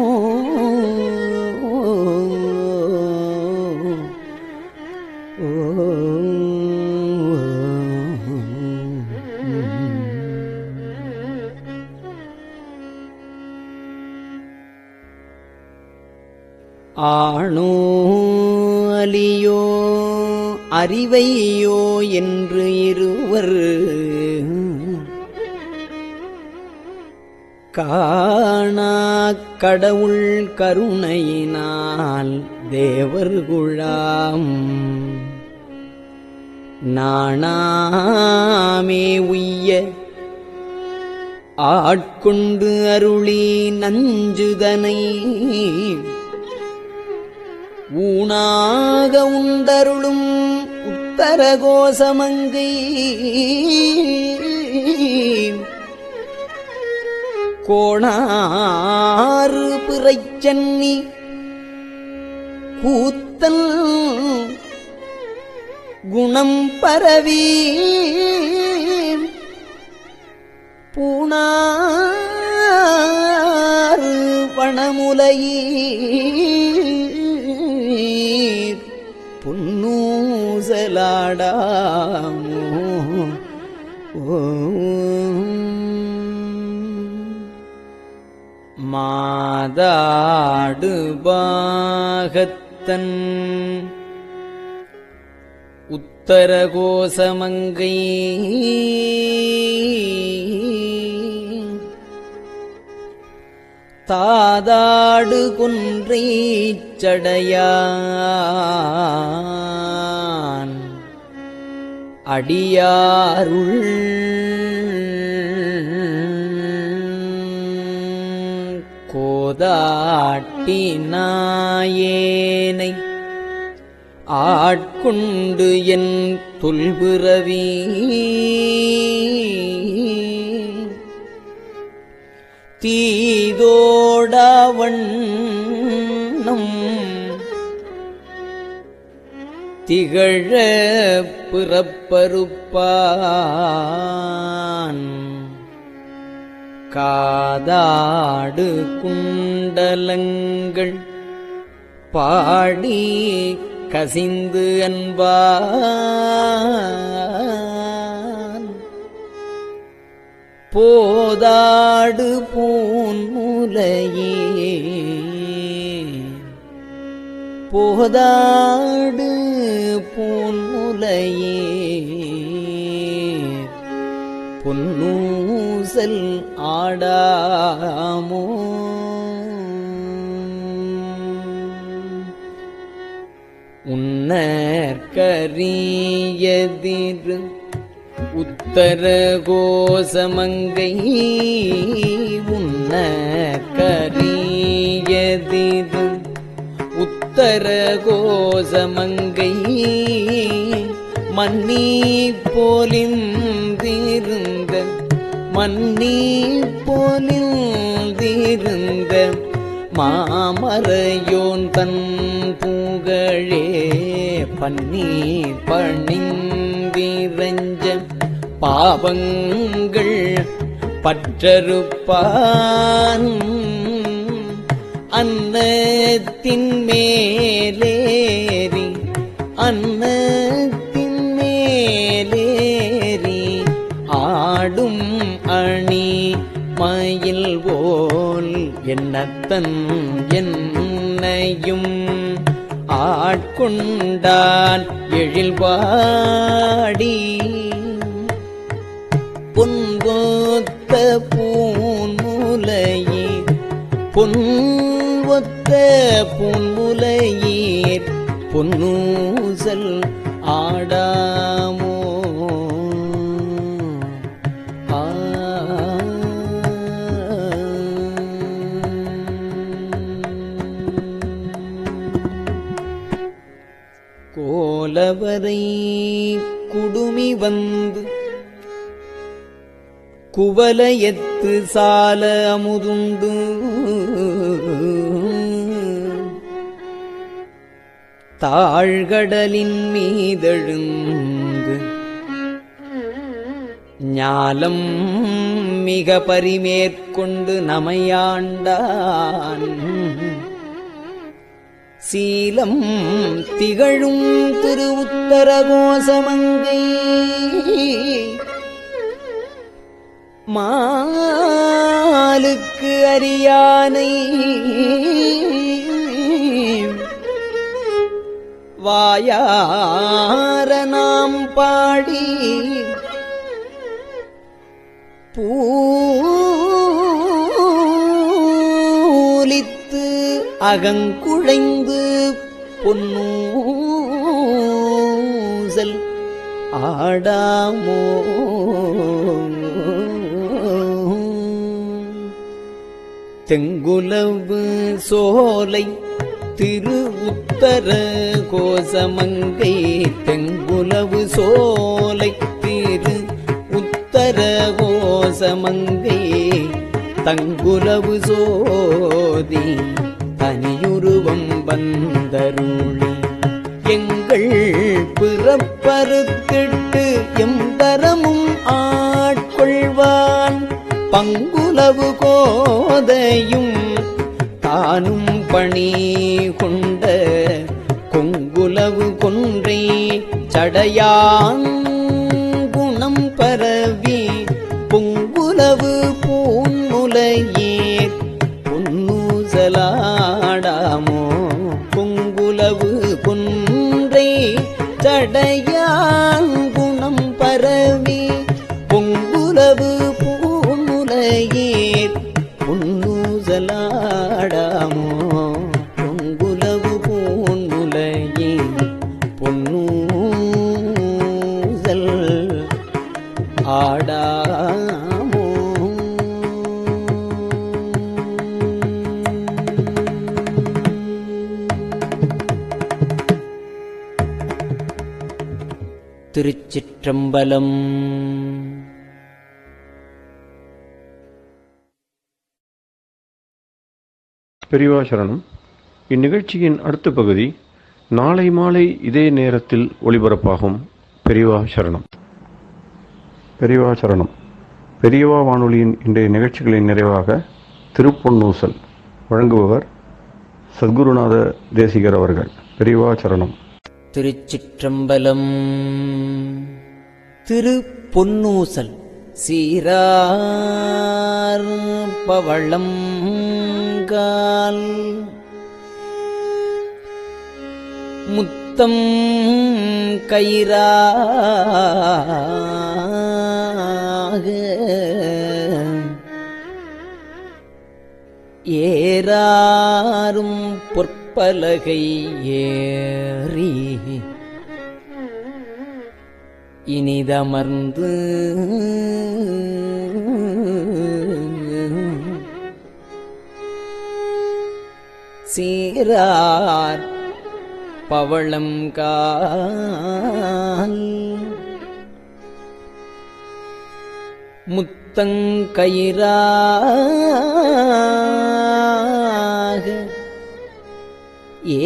ஆணோ அலியோ அறிவையோ என்று இருவர் காணா கடவுள் கருணையினால் தேவர்குழாம் நாணாமே உய்ய ஆட்கொண்டு அருளி நஞ்சுதனை ஊனாக உண்டருளும் உத்தர கோசமங்கை கோணாறு பிறைச்சன்னி கூத்தல் குணம் பரவி பூணாறு வனமுலையீர் பொன்னூசலாடாமோ மாதாடு பாகத்தன் உத்தர கோசமங்கை தாதாடு குன்றை சடையான் அடியாருள் கோதாட்டி நாயேனை ஆட்கொண்டு என் தொல்பிறவி தீதோடவண்ணம் திகழ பிறப்பறுப்பான் காதாடு குண்டலங்கள் பாடி கசிந்து அன்பான் போதாடு பூன்முலையே போதாடு பூன்முலையே பொன்னூசல் ஆடாமோ உன்னற்கரியதிரு உத்தர கோசமங்கை உன்னற்கரியதிரு உத்தர கோசமங்கை மன்னி போலிந்திருந்த மன்னி போலிந்திருந்த மாமரையோன் தன் புகழே பன்னி பணிந்திரஞ்ச பாவங்கள் பற்றறுப்பான் அன்னத்தின் மேலேறி அன்னத்தின் மேலேறி ஆடும் அணி மயில் போல் என்னத்தன் என்னையும் ஆட்கொண்டான் எழில்வாடி பொன்பொத்த பூன்முலையீர் பொன்வொத்த பூன்முலையீர் பொன்னூசல் ஆடாமோ கோலவரை குடுமி வந்து குவலயத்து சால அமுதுண்டு தாழ்கடலின் மீதெழுந்து ஞாலம் மிக பரிமேற்கொண்டு நமையாண்டான் சீலம் திகழும் திரு உத்தர கோசமங்கை மாலுக்கு அரியானை வாயார நாம் பாடி பூலித்து அகங்குழைந்து பொன்னூசல் ஆடாமோ தெங்குலவு சோலை திரு உத்தர கோசமங்கை தெங்குலவு சோலை திரு உத்தர கோசமங்கை தங்குலவு சோதி தனியுருவம் வந்தருளி எங்கள் பிறப்பறுத்திட்டு எம் தரமும் ஆட்கொள்வான் பங்குலவு கோதையும் தானும் பணி கொண்ட கொங்குலவு கொன்றை சடையான் குணம் பரவி பொங்குலவு பூன்முலையீர் பொன்னூசலாடாமோ பொங்குலவு கொன்றை சடையான் குணம் பரவி பொங்குலவு பூன்முலையீர் பொன்னூசலாடாமோ பொங்குலவு பூன்முலையீர் பொன்னூசல் ஆடாமோ திருச்சிற்றம்பலம். பெரியவா சரணம். இந்நிகழ்ச்சியின் அடுத்த பகுதி நாளை மாலை இதே நேரத்தில் ஒளிபரப்பாகும். பெரியவா சரணம். பெரியவா சரணம். பெரியவா வானொலியின் இன்றைய நிகழ்ச்சிகளின் நிறைவாக திருப்பொன்னூசல் வழங்குபவர் சத்குருநாத தேசிகர் அவர்கள். பெரியவா சரணம். திருச்சிற்றம்பலம். திரு பொன்னூசல் சீரார் பவளம் கால் முத்தம் கயிறாக ஏறாரும் பொற்பலகை ஏறி இனிதமர்ந்து சீரார் பவளம் கால் முத்தங்கயிறாக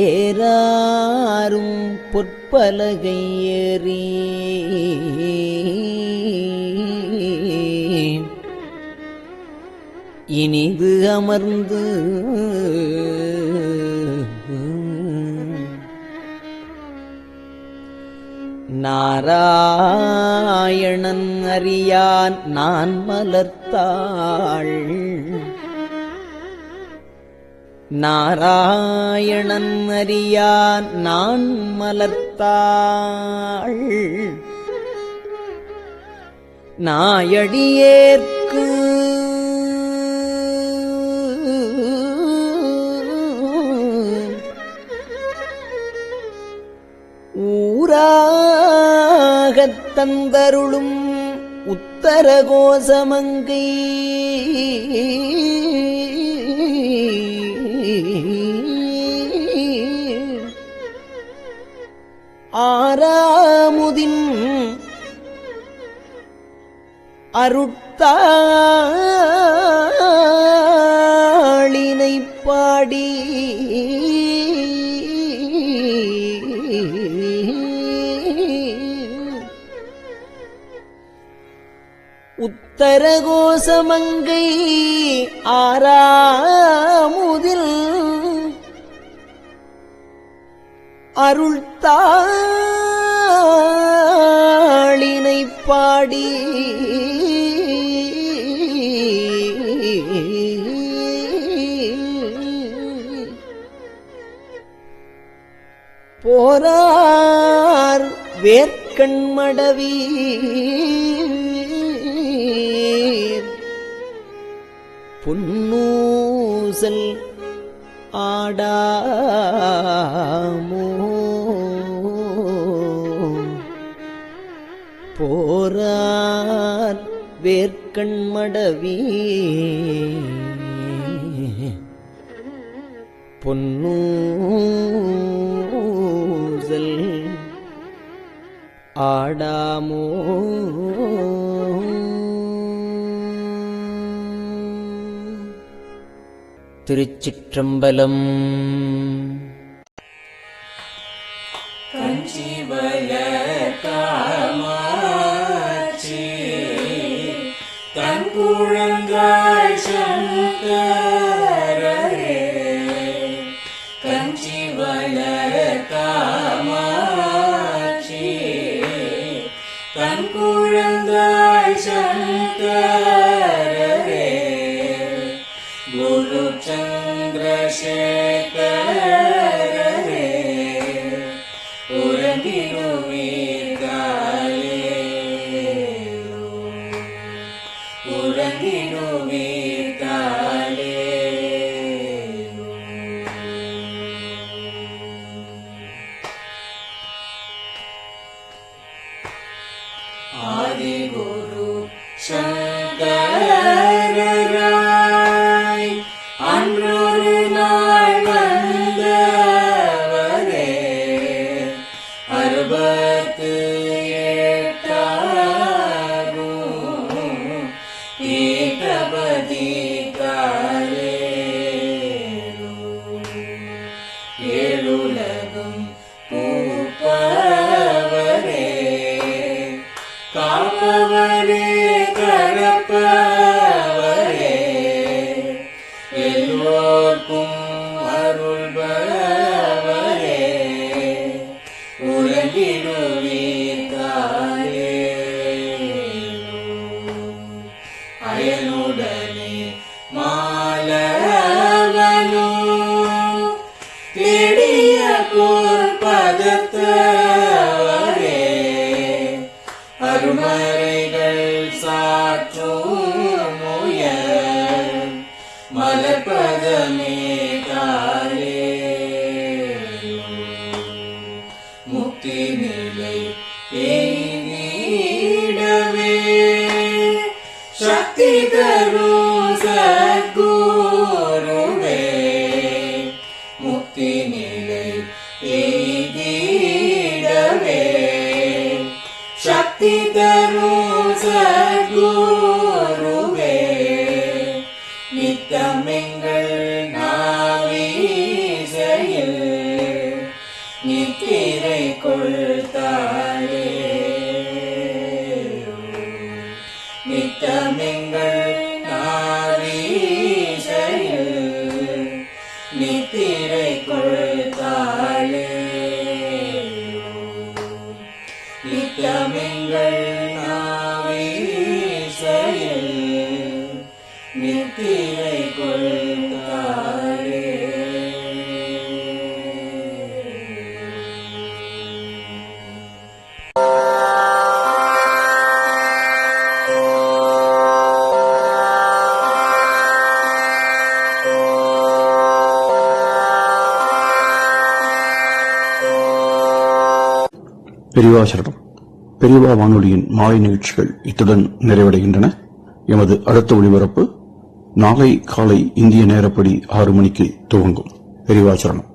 ஏறாரும் பொற்பலகை ஏறி இனிது அமர்ந்து நாராயணன் அறியான் நான் மலர்த்தாள் நாராயணன் அறியான் நான் மலர்த்தாள் நாயடியேற்கு ஊராகத் தந்தருளும் உத்தர கோசமங்கை ஆறாமுதின் அருட்தாளினை பாடி உத்தர கோசமங்கை ஆறாமுதில் அருள்தாளினை பாடி போரார் வேர்க்கண்மடவி பொன்னூசல் ஆடாமோ போரார் வேர்க்கண்மடவி பொன்னூசல் ஆடாமோ திருச்சிற்றம்பலம். தங்குழந்தாய் சங்கரே கஞ்சி வளர் காமாட்சி தங்குழந்தாய் சங்கரே குரு சந்திரசேகரே ஆதிகுரு சங்கரராய் அன்றொரு நாள் வந்தவரே அறுபத்து எட்டாகும் ஏகபதி ஏழுலகும் பூப்பவரே காப்பவரே கரப்பவரே எல்லோர்க்கும் அருள்பவரே தாயே முக்தி நிலை எய்திடவே சக்தி தரும் சத்குருவே முக்தி நிலை எய்திடவே சக்தி தரும் சத்குருவே நித்தமெங்கள் நாவீசையில் நித்திரை கொள்தாயே நித்தமெங்கள் நாவீசையில் நித்திரை கொள்தாயே நித்தமெங்கள் நாவீசையில் நித்திரை கொள்தாயே பெரியவா சரணம். பெரியவா வானொலியின் மாலை நிகழ்ச்சிகள் இத்துடன் நிறைவடைகின்றன. எமது அடுத்த ஒளிபரப்பு நாளை காலை இந்திய நேரப்படி 6 மணிக்கு துவங்கும். பெரியவா சரணம்.